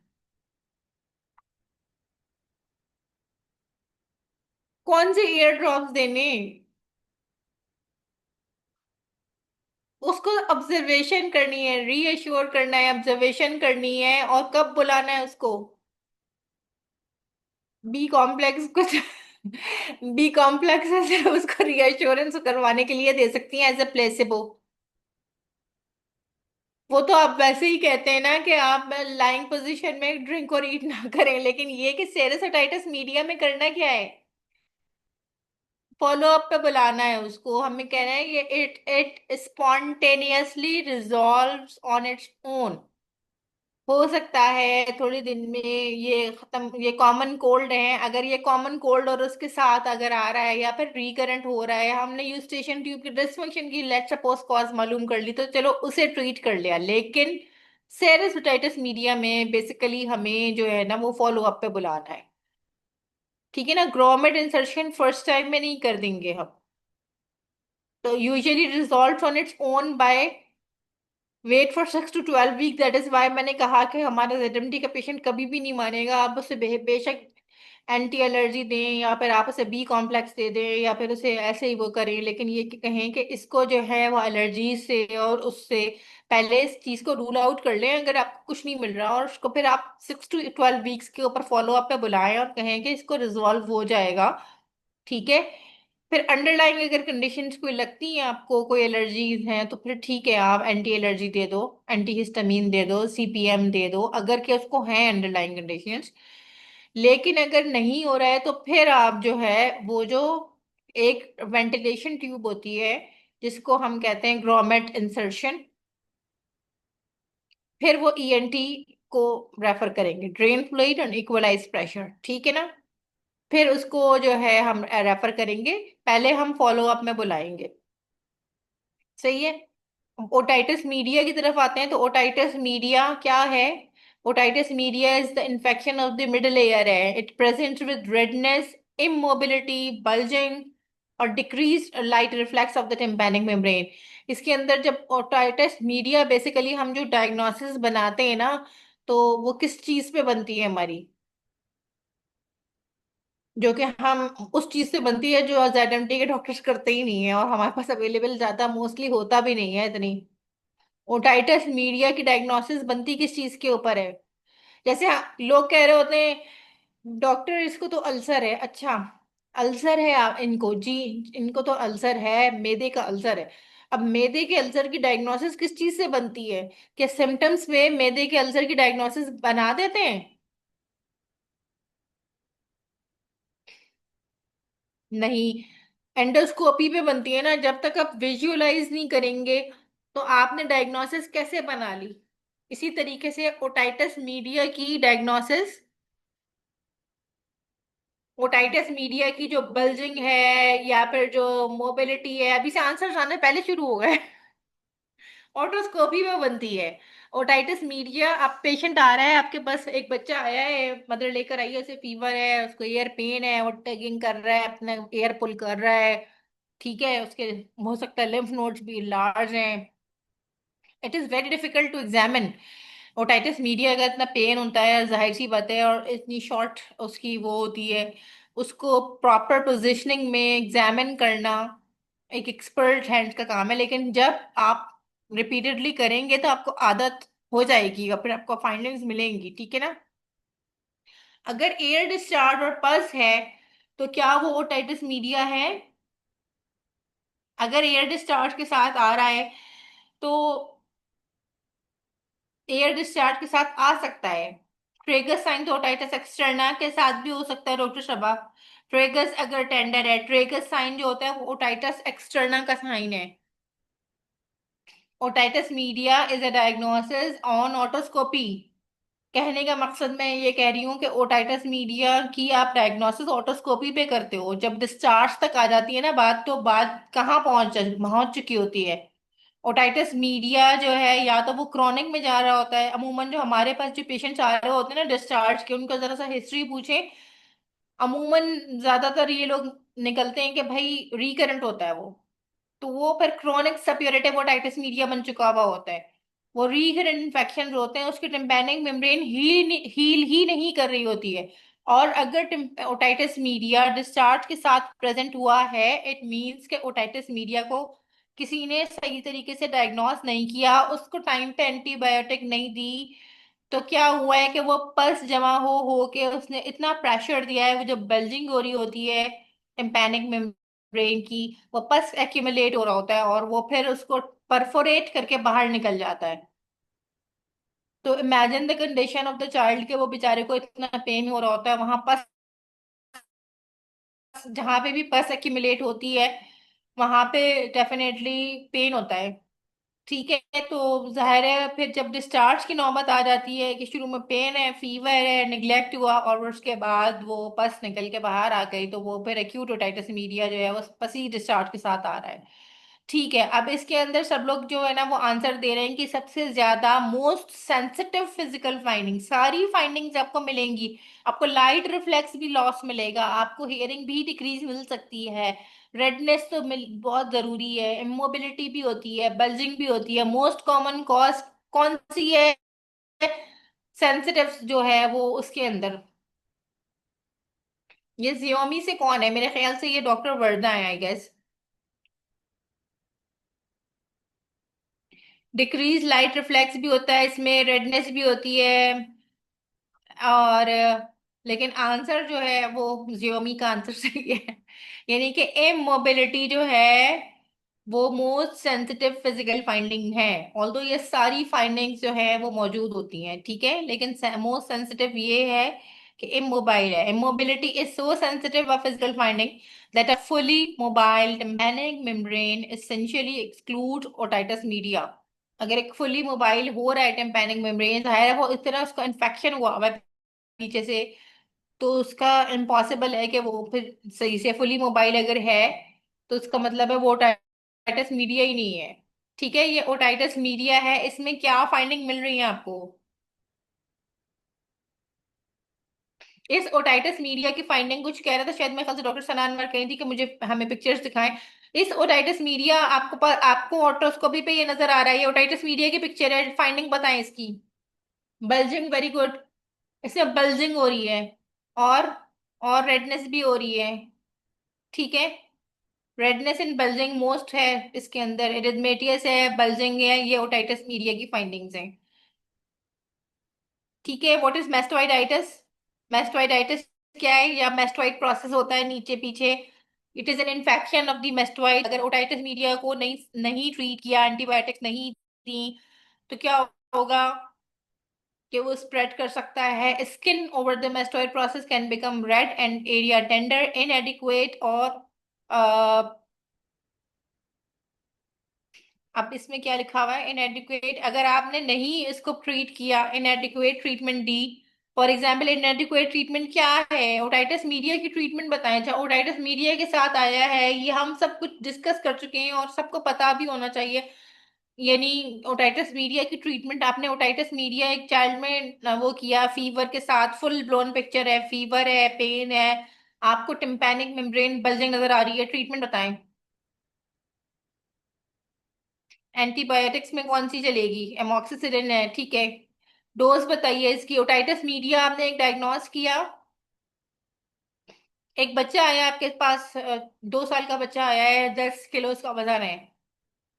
कौन से ईयर ड्रॉप्स देने? उसको ऑब्जर्वेशन करनी है, रीअश्योर करना है, ऑब्जर्वेशन करनी है, और कब बुलाना है उसको। बी कॉम्प्लेक्स को बी कॉम्प्लेक्स है, सिर्फ उसको रीअश्योरेंस करवाने के लिए दे सकती हैं एज ए प्लेसिबो। वो तो आप वैसे ही कहते हैं ना कि आप लाइंग पोजीशन में ड्रिंक और ईट ना करें, लेकिन ये कि सेरेसोटाइटिस मीडिया में करना क्या है? फॉलो अप पे बुलाना है उसको। हमें कहना है कि it it spontaneously resolves on its own. हो सकता है थोड़े दिन में ये खत्म, ये कॉमन कोल्ड है, अगर ये कॉमन कोल्ड और उसके साथ अगर आ रहा है या फिर रिकरेंट हो रहा है, हमने यूस्टेशन ट्यूब की डिसफंक्शन की लेट सपोज कॉज मालूम कर ली, तो चलो उसे ट्रीट कर लिया। लेकिन सेरेस मीडिया में बेसिकली हमें जो है ना वो फॉलो अप पे बुलाना है। ठीक है ना, ग्रोमेट इंसर्शन फर्स्ट टाइम में नहीं कर देंगे हम। तो usually resolve on its own by wait for 6 to 12 week. That is why मैंने कहा कि हमारा जेडएमटी का पेशेंट कभी भी नहीं मानेगा। आप उसे बेशक एंटी एलर्जी दें या फिर आप उसे बी कॉम्प्लेक्स दे दें या फिर उसे ऐसे ही वो करें, लेकिन ये कि कहें कि इसको जो है वो एलर्जी से और उससे पहले इस चीज को रूल आउट कर लें अगर आपको कुछ नहीं मिल रहा, और उसको फिर आप 6 to 12 वीक्स के ऊपर फॉलो अप पे बुलाएं और कहें कि इसको रिजॉल्व हो जाएगा। ठीक है। फिर अंडरलाइंग अगर कंडीशंस कोई लगती हैं आपको, कोई एलर्जीज हैं, तो फिर ठीक है आप एंटी एलर्जी दे दो, एंटी हिस्टामीन दे दो, सीपीएम दे दो, अगर के उसको है अंडरलाइंग कंडीशंस। लेकिन अगर नहीं हो रहा है तो फिर आप जो है वो जो एक वेंटिलेशन ट्यूब होती है जिसको हम कहते हैं ग्रोमेट इंसर्शन, फिर वो ईएनटी को रेफर करेंगे, ड्रेन फ्लूइड और इक्वलाइज प्रेशर। ठीक है ना। फिर उसको जो है हम रेफर करेंगे, पहले हम फॉलो अप में बुलाएंगे। सही है। ओटाइटिस मीडिया की तरफ आते हैं, तो ओटाइटिस मीडिया क्या है? Otitis media is the infection of the middle ear है। It presents with redness, immobility, bulging और decrease light reflex of the tympanic membrane. इसके अंदर जब ओटाइटिस मीडिया बेसिकली हम जो डायग्नोसिस बनाते हैं ना, तो वो किस चीज पे बनती है हमारी? जो कि हम उस चीज से बनती है जो जेडएमटी के डॉक्टर्स करते ही नहीं है और हमारे पास अवेलेबल ज्यादा मोस्टली होता भी नहीं है इतनी। ओटाइटिस मीडिया की डायग्नोसिस बनती किस चीज के ऊपर है? जैसे लोग कह रहे होते हैं डॉक्टर इसको तो अल्सर है। अच्छा, अल्सर है इनको जी, इनको तो अल्सर है, मैदे का अल्सर है। अब मैदे के अल्सर की डायग्नोसिस किस चीज से बनती है? क्या सिम्टम्स में मैदे के अल्सर की डायग्नोसिस बना देते हैं? नहीं, एंडोस्कोपी पे बनती है ना। जब तक आप विजुअलाइज नहीं करेंगे तो आपने डायग्नोसिस कैसे बना ली? इसी तरीके से ओटाइटिस मीडिया की डायग्नोसिस, ओटाइटिस मीडिया की जो बल्जिंग है या फिर जो मोबिलिटी है, अभी से आंसर आने पहले शुरू हो गए। ऑटोस्कोपी में बनती है। ओटाइटिस मीडिया, आप पेशेंट आ रहा है आपके पास, एक बच्चा आया है, मदर लेकर आई है, उसे फीवर है, उसको एयर पेन है, वो टैगिंग कर रहा है, अपना एयर पुल कर रहा है। ठीक है, उसके हो सकता है लिम्फ नोड्स भी लार्ज हैं। It is very difficult to examine otitis media. अगर इतना पेन होता है जाहिर सी बात है, और इतनी शॉर्ट उसकी वो होती है, उसको प्रॉपर पोजिशनिंग में एग्जामिन करना एक एक्सपर्ट हैंड का काम है। लेकिन जब आप रिपीटेडली करेंगे तो आपको आदत हो जाएगी और फिर आपको फाइंडिंग्स मिलेंगी। ठीक है ना। अगर एयर डिस्चार्ज और पल्स है तो क्या वो ओटाइटिस मीडिया है? अगर एयर डिस्चार्ज के साथ आ रहा है तो एयर डिस्चार्ज के साथ आ सकता है। ट्रेगस साइन तो ओटाइटिस एक्सटर्ना के साथ भी हो सकता है डॉक्टर शबा। ट्रेगस अगर टेंडर है, ट्रेगस साइन जो होता है वो ओटाइटिस एक्सटर्ना का साइन है। Otitis media is a diagnosis on otoscopy. कहने का मकसद मैं ये कह रही हूँ कि ओटाइटिस मीडिया की आप डायग्नोसिस ऑटोस्कोपी पे करते हो। जब डिस्चार्ज तक आ जाती है ना बात, तो बात कहाँ पहुंच चुकी होती है? ओटाइटिस मीडिया जो है या तो वो क्रॉनिक में जा रहा होता है। अमूमन जो हमारे पास जो पेशेंट्स आ रहे होते हैं ना डिस्चार्ज के, उनका जरा सा हिस्ट्री पूछें, अमूमन ज्यादातर ये लोग निकलते हैं कि भाई रिकरेंट होता है वो। तो वो फिर क्रोनिक सप्यूरेटिव ओटाइटिस मीडिया बन चुका हुआ होता है। वो रीकरेंट इन्फेक्शन होते हैं, उसकी टिम्पैनिक मेम्ब्रेन हील ही नहीं कर रही होती है। और अगर ओटाइटिस मीडिया डिस्चार्ज के साथ प्रेजेंट हुआ है, इट मींस के ओटाइटिस मीडिया को किसी ने सही तरीके से डायग्नोस नहीं किया, उसको टाइम पे एंटीबायोटिक नहीं दी। तो क्या हुआ है कि वो पल्स जमा हो के उसने इतना प्रेशर दिया है, वो जो बल्जिंग हो रही होती है टिम्पैनिक मेम्ब्रेन की, वो पस एक्यूमुलेट हो रहा होता है और वो फिर उसको परफोरेट करके बाहर निकल जाता है। तो imagine the condition of the child के वो बेचारे को इतना पेन हो रहा होता है वहां पस, जहां पे भी पस एक्यूमुलेट होती है वहां पे डेफिनेटली पेन होता है। ठीक है, तो जाहिर है फिर जब डिस्चार्ज की नौबत आ जाती है कि शुरू में पेन है, फीवर है, निगलेक्ट हुआ और उसके बाद वो पस निकल के बाहर आ गई, तो वो फिर एक्यूट ओटाइटिस मीडिया जो है वो पसी डिस्चार्ज के साथ आ रहा है। ठीक है, अब इसके अंदर सब लोग जो है ना वो आंसर दे रहे हैं कि सबसे ज्यादा मोस्ट सेंसिटिव फिजिकल फाइंडिंग, सारी फाइंडिंग्स आपको मिलेंगी। आपको लाइट रिफ्लेक्स भी लॉस मिलेगा, आपको हियरिंग भी डिक्रीज मिल सकती है, रेडनेस तो मिल बहुत जरूरी है, इमोबिलिटी भी होती है, बल्जिंग भी होती है। मोस्ट कॉमन कॉज कौन सी है सेंसिटिव जो है वो उसके अंदर? ये जियोमी से कौन है? मेरे ख्याल से ये डॉक्टर वर्दा है I guess. Decrease light reflex भी होता है इसमें, रेडनेस भी होती है। और लेकिन आंसर जो है वो जियोमी का आंसर सही है। यानी कि इमोबिलिटी जो है वो मोस्ट सेंसिटिव फिजिकल फाइंडिंग है। ऑल्दो ये सारी फाइंडिंग्स जो है वो मौजूद होती हैं, ठीक है, लेकिन मोस्ट सेंसिटिव ये है कि इमोबाइल है। Immobility is so sensitive a physical finding that a fully mobile tympanic membrane essentially excludes otitis media। अगर एक फुली मोबाइल हो रहा है टिम्पैनिक मेम्ब्रेन, जाहिर है वो इस तरह उसका इन्फेक्शन हुआ हुआ है पीछे से, तो उसका इम्पॉसिबल है कि वो फिर सही से फुली मोबाइल अगर है तो उसका मतलब है वो ओटाइटिस मीडिया ही नहीं है। ठीक है, ये ओटाइटिस मीडिया है, इसमें क्या फाइंडिंग मिल रही है आपको? इस ओटाइटिस मीडिया की फाइंडिंग कुछ कह रहा था, शायद मेरे ख्याल से डॉक्टर सना अनवर कही थी कि मुझे हमें पिक्चर्स दिखाएं। इस ओटाइटिस मीडिया आपको ऑटोस्कोपी पे ये नजर आ रहा है, ये ओटाइटिस मीडिया की पिक्चर है, फाइंडिंग बताएं इसकी। Bulging, very good. इससे बल्जिंग हो रही है और और रेडनेस भी हो रही है। ठीक है, रेडनेस इन बल्जिंग मोस्ट है इसके अंदर, इरिथमेटियस है, बल्जिंग है, ये ओटाइटिस मीडिया की फाइंडिंग्स हैं। ठीक है, व्हाट इज मैस्टोइडाइटिस? मैस्टोइडाइटिस क्या है? या मैस्टोइड प्रोसेस होता है नीचे पीछे। It is an infection of the mastoid. अगर ओटाइटिस मीडिया को नहीं नहीं ट्रीट किया, एंटीबायोटिक्स नहीं दी, तो क्या होगा कि वो स्प्रेड कर सकता है। Skin over the mastoid process can become red and area tender, inadequate और अब इसमें क्या लिखा हुआ है? इनएडिक्वेट, अगर आपने नहीं इसको ट्रीट किया, इनएडिक्वेट treatment the. For example इनएडिक्वेट treatment क्या है? ओटाइटिस मीडिया की ट्रीटमेंट बताएं। अच्छा, ओटाइटिस मीडिया के साथ आया है, ये हम सब कुछ डिस्कस कर चुके हैं और सबको पता भी होना चाहिए। यानी ओटाइटिस मीडिया की ट्रीटमेंट, आपने ओटाइटिस मीडिया एक चाइल्ड में वो किया, फीवर के साथ, फुल ब्लोन पिक्चर है, फीवर है, पेन है, आपको टिम्पैनिक मेम्ब्रेन बल्जिंग नजर आ रही है, ट्रीटमेंट बताएं। एंटीबायोटिक्स में कौन सी चलेगी? एमोक्सिसिलिन है, ठीक है। डोज बताइए इसकी। ओटाइटिस मीडिया आपने एक डायग्नोस किया, एक बच्चा आया आपके पास, 2 साल का बच्चा आया है, 10 किलो उसका वजन है।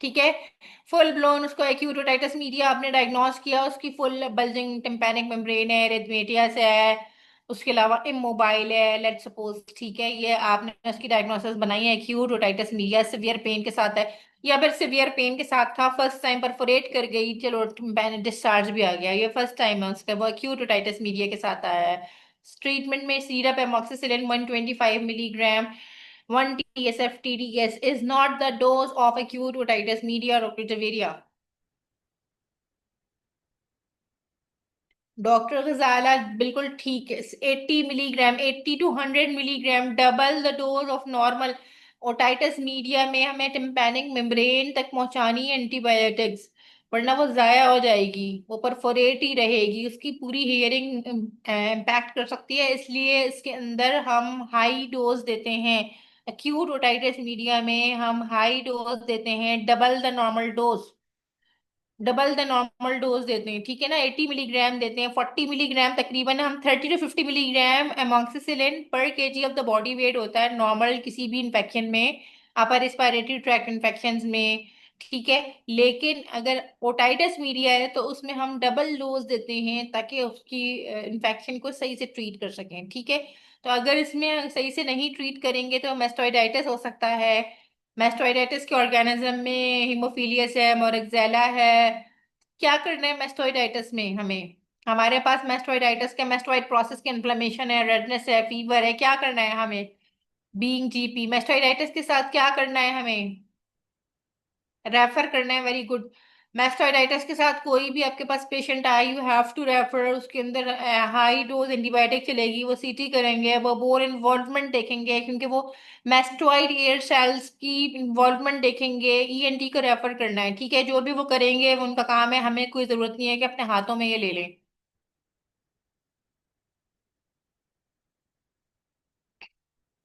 ठीक है, फुल ब्लोन उसको एक्यूट ओटाइटिस मीडिया आपने डायग्नोस किया, उसकी फुल बल्जिंग टिम्पैनिक मेम्ब्रेन है, रिथमेटियस है, उसके अलावा इमोबाइल है, लेट्स सपोज। ठीक है, ये आपने उसकी डायग्नोसिस बनाई है acute otitis media, severe pain के साथ है। या फिर सिवियर पेन के साथ था, फर्स्ट टाइम परफोरेट कर गई, चलो डिस्चार्ज भी आ गया, ये फर्स्ट टाइम है उसका, वो एक्यूट ओटाइटिस मीडिया के साथ आया है। ट्रीटमेंट में syrup amoxicillin 125 milligram, 1 TSF TDS is not the dose of acute otitis media or Javaria. Doctor Ghazala बिल्कुल ठीक है। 80 milligram, 80 to 100 milligram, double the dose of normal. Otitis media में हमें टिम्पैनिक मेम्ब्रेन तक पहुंचानी है एंटीबायोटिक्स, वरना वो जाया हो जाएगी, वो परफोरेट ही रहेगी, उसकी पूरी हियरिंग इम्पैक्ट कर सकती है, इसलिए इसके अंदर हम हाई डोज देते हैं। एक्यूट ओटाइटिस मीडिया में हम हाई डोज देते हैं, डबल द नॉर्मल डोज देते हैं, ठीक है ना। 80 मिलीग्राम देते हैं, 40 मिलीग्राम, तकरीबन हम 30 to 50 मिलीग्राम एमॉक्सिसिलिन पर KG of the body weight होता है नॉर्मल किसी भी इन्फेक्शन में, अपर रिस्पायरेटरी ट्रैक्ट इन्फेक्शन में, ठीक है। लेकिन अगर ओटाइटिस मीडिया है तो उसमें हम डबल डोज देते हैं ताकि उसकी इन्फेक्शन को सही से ट्रीट कर सकें, ठीक है। तो अगर इसमें सही से नहीं ट्रीट करेंगे तो मेस्टोइडाइटिस हो सकता है। मेस्टोइडाइटिस के ऑर्गेनिज्म में हीमोफीलियस है, मोरक्सेला है। क्या करना है मेस्टोइडाइटिस में हमें? हमारे पास मेस्टोइडाइटिस के मेस्टोइड प्रोसेस के इन्फ्लेमेशन है, रेडनेस है, फीवर है, क्या करना है हमें? बीइंग जीपी मेस्टोइडाइटिस के साथ क्या करना है हमें? रेफर करना है, वेरी गुड। मैस्टोइडाइटिस के साथ कोई भी आपके पास पेशेंट आए, यू हैव टू रेफर। उसके अंदर हाई डोज एंटीबायोटिक चलेगी, वो सीटी करेंगे, वो बोर इन्वॉल्वमेंट देखेंगे क्योंकि वो मैस्टोइड एयर सेल्स की इन्वॉल्वमेंट देखेंगे, ईएनटी को रेफर करना है, ठीक है। जो भी वो करेंगे वो उनका काम है, हमें कोई जरूरत नहीं है कि अपने हाथों में ये ले लें।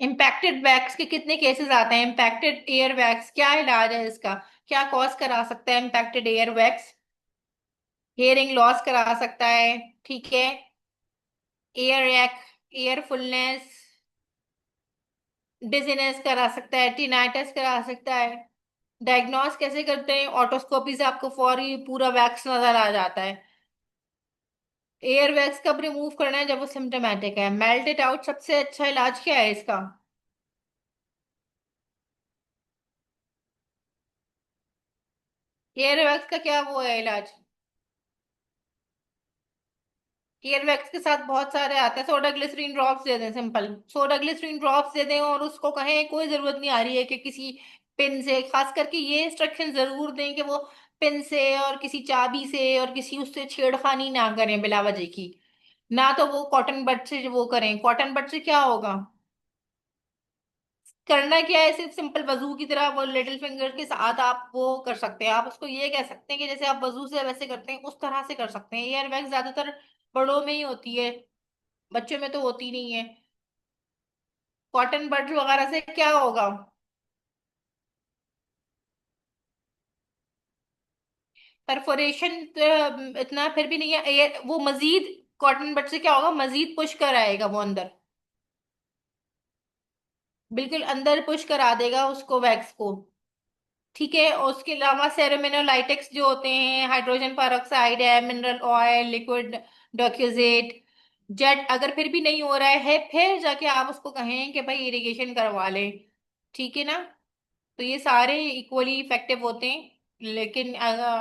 इम्पैक्टेड वैक्स के कितने केसेस आते हैं? इम्पैक्टेड एयर वैक्स क्या इलाज है इसका? क्या कॉज करा सकता है impacted air wax? Hearing loss करा सकता है, ठीक है। एयर एक एयर फुलनेस, डिजीनेस करा सकता है, टिनाइटिस करा सकता है। डायग्नोस कैसे करते हैं? ऑटोस्कोपी से आपको फौरी पूरा वैक्स नजर आ जाता है। एयर वैक्स कब रिमूव करना है? जब वो सिम्टोमेटिक है। मेल्ट इट आउट सबसे अच्छा इलाज क्या है इसका? एयर वैक्स का क्या वो है इलाज? एयर वैक्स के साथ बहुत सारे आते हैं, सोडा ग्लिसरीन ड्रॉप्स दे दें, सिंपल सोडा ग्लिसरीन ड्रॉप्स दे दें, और उसको कहें कोई जरूरत नहीं आ रही है कि किसी पिन से, खास करके ये इंस्ट्रक्शन जरूर दें कि वो पिन से और किसी चाबी से और किसी उससे छेड़खानी ना करें बिला वजह की। ना तो वो कॉटन बड से वो करें। कॉटन बड से क्या होगा? करना क्या है? सिर्फ सिंपल वजू की तरह वो लिटिल फिंगर के साथ आप वो कर सकते हैं। आप उसको ये कह सकते हैं कि जैसे आप वजू से वैसे करते हैं उस तरह से कर सकते हैं। एयर वैक्स ज्यादातर बड़ों में ही होती है, बच्चों में तो होती नहीं है। कॉटन बड वगैरह से क्या होगा? परफोरेशन इतना फिर भी नहीं है। वो मजीद कॉटन बड से क्या होगा? मजीद पुश कराएगा वो अंदर, बिल्कुल अंदर पुश करा देगा उसको, वैक्स को, ठीक है। और उसके अलावा सेरेमिनोलाइटिक्स जो होते हैं, हाइड्रोजन पेरोक्साइड है, मिनरल ऑयल, लिक्विड डॉक्यूजेट, जेट, अगर फिर भी नहीं हो रहा है फिर जाके आप उसको कहें कि भाई इरिगेशन करवा लें, ठीक है ना। तो ये सारे इक्वली इफेक्टिव होते हैं। लेकिन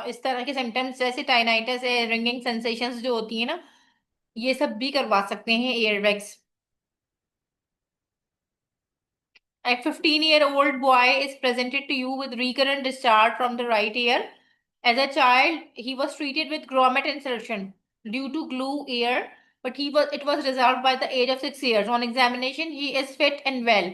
इस तरह के सिम्टम्स जैसे टाइनाइटिस है, रिंगिंग सेंसेशंस जो होती है ना, ये सब भी करवा सकते हैं एयरवैक्स। A 15-year-old boy is presented to you with recurrent discharge from the right ear. As a child, he was treated with grommet insertion due to glue ear, but it was resolved by the age of 6 years. On examination, he is fit and well.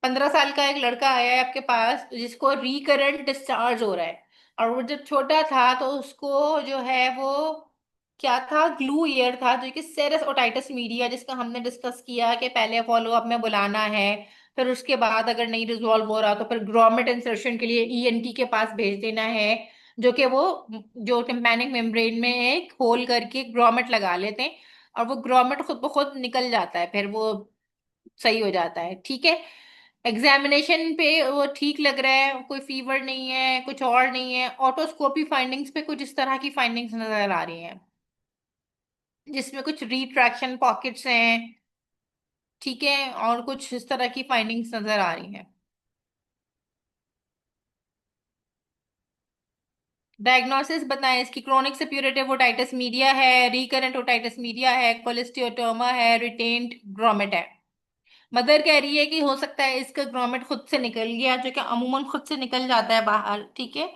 15 साल का एक लड़का आया है आपके पास जिसको recurrent discharge हो रहा है, और वो जब छोटा था तो उसको जो है वो क्या था, ग्लू ईयर था, जो कि सेरस ओटाइटिस मीडिया, जिसका हमने डिस्कस किया कि पहले फॉलो अप में बुलाना है, फिर उसके बाद अगर नहीं रिजॉल्व हो रहा तो फिर ग्रोमेट इंसर्शन के लिए ईएनटी के पास भेज देना है, जो कि वो जो टिम्पैनिक मेम्ब्रेन में एक होल करके ग्रोमेट लगा लेते हैं, और वो ग्रोमेट खुद ब खुद निकल जाता है, फिर वो सही हो जाता है, ठीक है। एग्जामिनेशन पे वो ठीक लग रहा है, कोई फीवर नहीं है, कुछ और नहीं है। ऑटोस्कोपी फाइंडिंग्स पे कुछ इस तरह की फाइंडिंग्स नजर आ रही हैं जिसमें कुछ रिट्रैक्शन पॉकेट्स हैं, ठीक है, और कुछ इस तरह की फाइंडिंग्स नजर आ रही हैं। डायग्नोसिस बताएं इसकी। क्रोनिक सप्यूरेटिव ओटाइटिस मीडिया है, रिकरेंट ओटाइटिस मीडिया है, कोलेस्टियोटोमा है, रिटेन्ड ग्रोमेट है। मदर कह रही है कि हो सकता है इसका ग्रोमेट खुद से निकल गया, जो कि अमूमन खुद से निकल जाता है बाहर, ठीक है।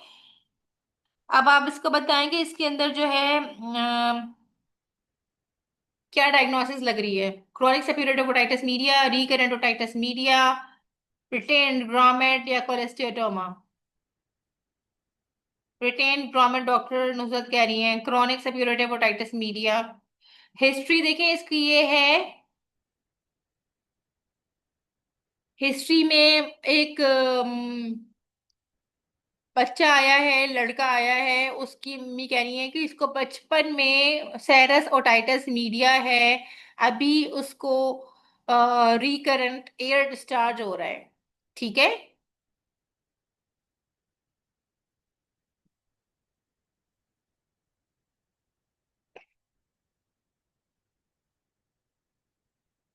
अब आप इसको बताएंगे इसके अंदर जो है क्या डायग्नोसिस लग रही है? Chronic suppurative otitis media, recurrent otitis media, retained grommet या cholesteatoma? Retained grommet doctor Nusrat कह रही हैं, chronic suppurative otitis media. History देखें इसकी, ये है हिस्ट्री में एक बच्चा आया है, लड़का आया है, उसकी मम्मी कह रही है कि इसको बचपन में सेरस ओटाइटिस मीडिया है, अभी उसको रिकरेंट एयर डिस्चार्ज हो रहा है। ठीक है।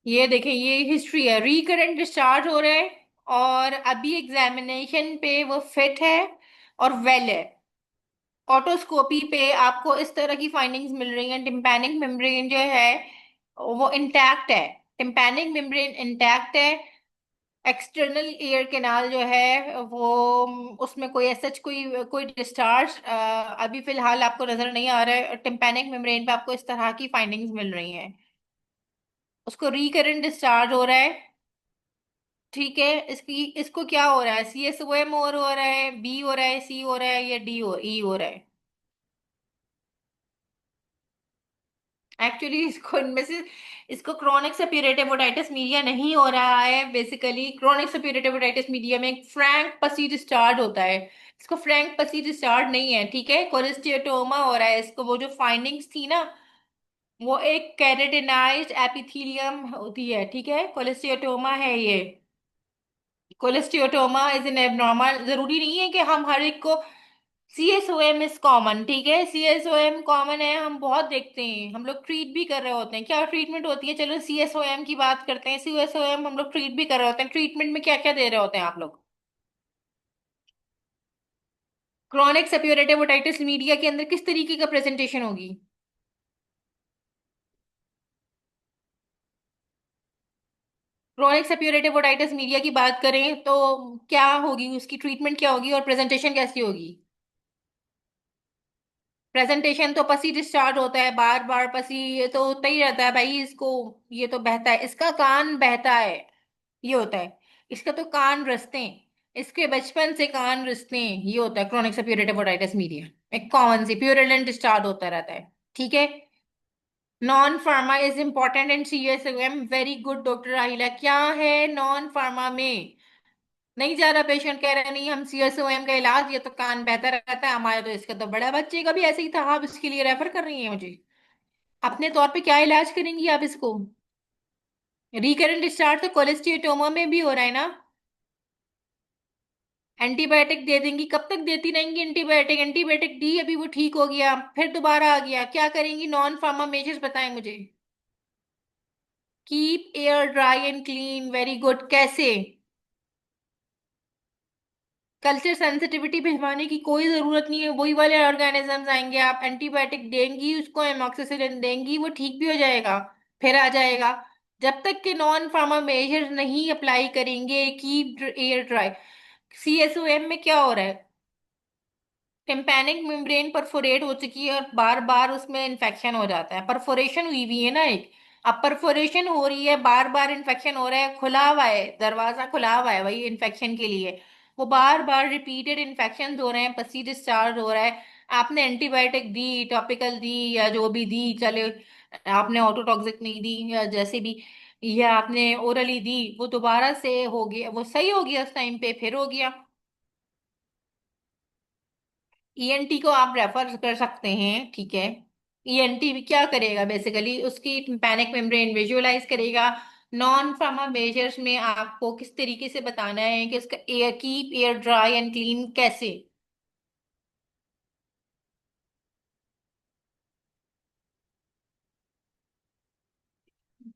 ये देखें, ये हिस्ट्री है, रिकरेंट डिस्चार्ज हो रहा है, और अभी एग्जामिनेशन पे वो फिट है और वेल है। ऑटोस्कोपी पे आपको इस तरह की फाइंडिंग्स मिल रही हैं, टिम्पैनिक मेम्ब्रेन जो है वो इंटैक्ट है। टिम्पैनिक मेम्ब्रेन इंटैक्ट है। एक्सटर्नल एयर कैनाल जो है वो, उसमें कोई सच कोई कोई डिस्चार्ज अभी फिलहाल आपको नजर नहीं आ रहा है। टिम्पैनिक मेम्ब्रेन पे आपको इस तरह की फाइंडिंग्स मिल रही हैं। उसको रिकरेंट डिस्चार्ज हो रहा है। ठीक है। इसकी इसको क्या हो रहा है, सी एस ओ एम और हो रहा है, बी हो रहा है, सी हो रहा है, या डी हो ई हो रहा है? एक्चुअली इसको इनमें से, इसको क्रोनिक सप्यूरेटिव ओटाइटिस मीडिया नहीं हो रहा है। Basically chronic suppurative otitis media में एक फ्रैंक पसी डिस्चार्ज होता है। इसको फ्रैंक पसी डिस्चार्ज नहीं है, ठीक है, कोलेस्टियोटोमा हो रहा है इसको। वो जो फाइंडिंग्स थी ना, वो एक केरेटिनाइज्ड एपिथेलियम होती है, ठीक है, कोलेस्टियोटोमा है ये। कोलेस्टियोटोमा इज एन एबनॉर्मल, जरूरी नहीं है कि हम हर एक को, C S O M is common, ठीक है, C S O M common है, हम बहुत देखते हैं, हम लोग ट्रीट भी कर रहे होते हैं। क्या ट्रीटमेंट होती है, चलो सी एस ओ एम की बात करते हैं। सी एस ओ एम हम लोग ट्रीट भी कर रहे होते हैं, ट्रीटमेंट में क्या क्या दे रहे होते हैं आप लोग? क्रॉनिक सप्यूरेटिव ओटाइटिस मीडिया के अंदर किस तरीके का प्रेजेंटेशन होगी? क्रॉनिक सप्यूरेटिव ओटाइटिस मीडिया की बात करें तो क्या होगी, उसकी ट्रीटमेंट क्या होगी और प्रेजेंटेशन कैसी होगी? प्रेजेंटेशन तो पसी डिस्चार्ज होता है, बार बार पसी, ये तो होता ही रहता है भाई इसको। ये तो बहता है, इसका कान बहता है, ये होता है। इसका तो कान रसते हैं, इसके बचपन से कान रिसते हैं, ये होता है क्रोनिक सप्यूरेटिव ओटाइटिस मीडिया। एक कॉमन सी प्यूरिलेंट डिस्चार्ज होता रहता है। ठीक है। Non pharma is important in CSM, very good doctor राहिला। क्या है नॉन फार्मा में? नहीं जा रहा पेशेंट, कह रहे हैं नहीं हम सीएसओएम का इलाज, ये तो कान बहता रहता है हमारे, तो इसका तो बड़ा बच्चे का भी ऐसे ही था, आप इसके लिए रेफर कर रही हैं मुझे? अपने तौर पे क्या इलाज करेंगी आप इसको? रिकरेंट डिस्चार्ज तो कोलेस्टियोटोमा में भी हो रहा है ना। एंटीबायोटिक दे देंगी, कब तक देती रहेंगी एंटीबायोटिक? एंटीबायोटिक दी, अभी वो ठीक हो गया, फिर दोबारा आ गया, क्या करेंगी? नॉन फार्मा मेजर्स बताएं मुझे। Keep air dry and clean, very good, कैसे? कल्चर सेंसिटिविटी भिजवाने की कोई जरूरत नहीं है, वही वाले ऑर्गेनिजम्स आएंगे। आप एंटीबायोटिक देंगी उसको, एमोक्सिसिलिन देंगी, वो ठीक भी हो जाएगा, फिर आ जाएगा। जब तक कि नॉन फार्मा मेजर नहीं अप्लाई करेंगे, कीप एयर ड्राई। सीएसओएम में क्या हो रहा है? टिम्पैनिक मेम्ब्रेन परफोरेट हो चुकी है और बार बार उसमें इन्फेक्शन हो जाता है, परफोरेशन हुई हुई है ना एक। अब परफोरेशन हो रही है, बार बार इन्फेक्शन हो रहा है, खुला हुआ है दरवाजा, खुला हुआ है वही इन्फेक्शन के लिए। वो बार बार रिपीटेड इन्फेक्शन हो रहे हैं, पसी डिस्चार्ज हो रहा है। आपने एंटीबायोटिक दी, टॉपिकल दी, या जो भी दी चले, आपने ऑटोटॉक्सिक नहीं दी या जैसे भी, या आपने ओरली दी, वो दोबारा से हो गया, वो सही हो गया उस टाइम पे, फिर हो गया। ईएनटी को आप रेफर कर सकते हैं, ठीक है। ईएनटी भी क्या करेगा, बेसिकली उसकी पैनिक मेम्ब्रेन विजुअलाइज करेगा। नॉन फार्मा मेजर्स में आपको किस तरीके से बताना है कि उसका air, keep air dry and clean, कैसे?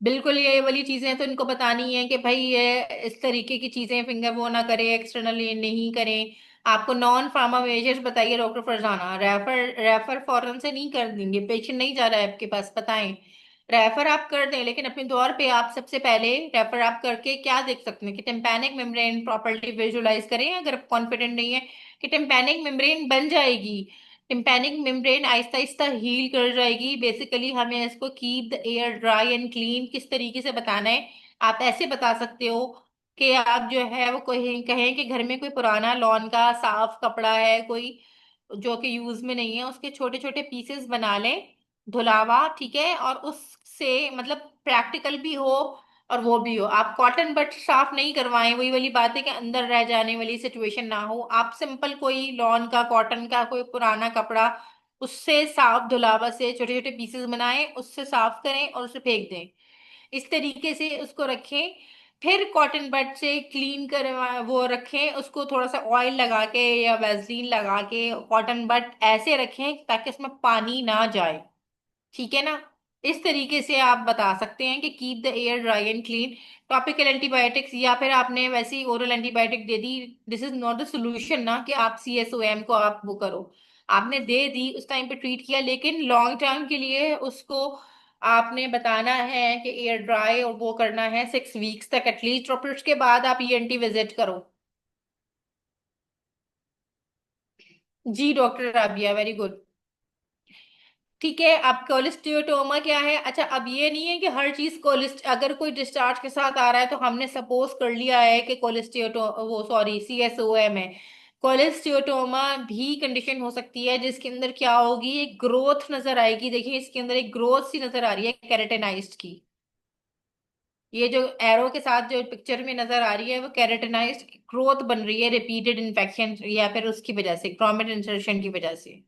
बिल्कुल, ये वाली चीजें तो इनको बतानी है कि भाई ये इस तरीके की चीजें फिंगर वो ना करें, एक्सटर्नल ये नहीं करें। आपको नॉन फार्मा मेजर्स बताइए डॉक्टर फरजाना, रेफर रेफर फौरन से नहीं कर देंगे, पेशेंट नहीं जा रहा है आपके पास, बताएं। रेफर आप कर दें, लेकिन अपने दौर पे आप सबसे पहले रेफर आप करके क्या देख सकते हैं कि टिम्पैनिक मेम्ब्रेन प्रॉपर्ली विजुलाइज करें, अगर कॉन्फिडेंट नहीं है कि टिम्पैनिक मेम्ब्रेन बन जाएगी, tympanic membrane Aahista Aahista heal कर जाएगी। बेसिकली हमें इसको keep the air dry and clean किस तरीके से बताना है, आप ऐसे बता सकते हो कि आप जो है वो कहें कहें कि घर में कोई पुराना लॉन का साफ कपड़ा है कोई, जो कि यूज में नहीं है, उसके छोटे छोटे पीसेस बना लें, धुलावा, ठीक है, और उससे मतलब प्रैक्टिकल भी हो और वो भी हो, आप कॉटन बट साफ नहीं करवाएं, वही वाली बात है कि अंदर रह जाने वाली सिचुएशन ना हो। आप सिंपल कोई लॉन का कॉटन का कोई पुराना कपड़ा, उससे साफ धुलावा से छोटे छोटे पीसेस बनाएं, उससे साफ करें और उसे फेंक दें। इस तरीके से उसको रखें। फिर कॉटन बड से क्लीन करवा वो रखें उसको, थोड़ा सा ऑयल लगा के या वैसलीन लगा के कॉटन बड ऐसे रखें ताकि उसमें पानी ना जाए। ठीक है ना? इस तरीके से आप बता सकते हैं कि keep the air dry and clean. Topical antibiotics या फिर आपने वैसी oral antibiotic they the, this is not the solution ना कि आप CSOM को आप वो करो। आपने दे दी, उस टाइम पे ट्रीट किया, लेकिन लॉन्ग टर्म के लिए उसको आपने बताना है कि एयर ड्राई और वो करना है 6 वीक्स तक एटलीस्ट, और फिर उसके बाद आप ENT विजिट करो। जी डॉक्टर राबिया, वेरी गुड। ठीक है, अब कोलिस्टियोटोमा क्या है? अच्छा, अब ये नहीं है कि हर चीज कोलिस्ट अगर कोई डिस्चार्ज के साथ आ रहा है तो हमने सपोज कर लिया है कि कोलिस्टियोटो वो सॉरी CSOM है। कोलिस्टियोटोमा भी कंडीशन हो सकती है जिसके अंदर क्या होगी, एक ग्रोथ नजर आएगी। देखिए इसके अंदर एक ग्रोथ सी नजर आ रही है केराटिनाइज्ड की। ये जो एरो के साथ जो पिक्चर में नजर आ रही है वो केराटिनाइज्ड ग्रोथ बन रही है रिपीटेड इन्फेक्शन या फिर उसकी वजह से, ग्रोमेट इंसर्शन की वजह से।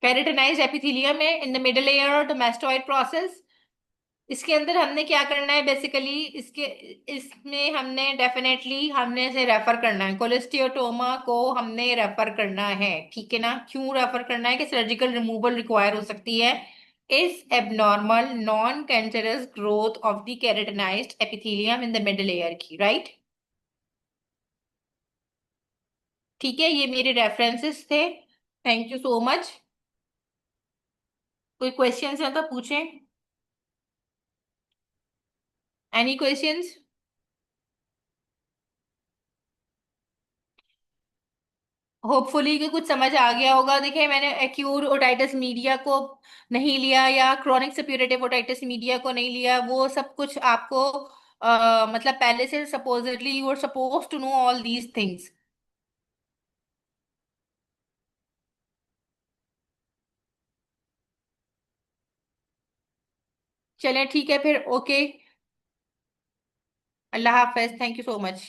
केराटिनाइज्ड एपिथेलियम है in the middle layer the mastoid process. इसके अंदर हमने क्या करना है बेसिकली, इसके इसमें हमने डेफिनेटली हमने इसे रेफर करना है, कोलेस्टियोटोमा को हमने रेफर करना है। ठीक है ना? क्यों रेफर करना है? कि सर्जिकल रिमूवल रिक्वायर हो सकती है इस abnormal non cancerous growth of the keratinised epithelium in the middle layer की, राइट? ठीक है, ये मेरे रेफरेंसेस थे। Thank you so much. कोई क्वेश्चंस है तो पूछें। Any questions? होपफुली कि कुछ समझ आ गया होगा। देखिए मैंने एक्यूट ओटाइटिस मीडिया को नहीं लिया या क्रॉनिक सप्यूरेटिव ओटाइटिस मीडिया को नहीं लिया, वो सब कुछ आपको मतलब पहले से supposedly you are suppose to know all these things. चलें ठीक है फिर, ओके। अल्लाह हाफिज, थैंक यू सो मच।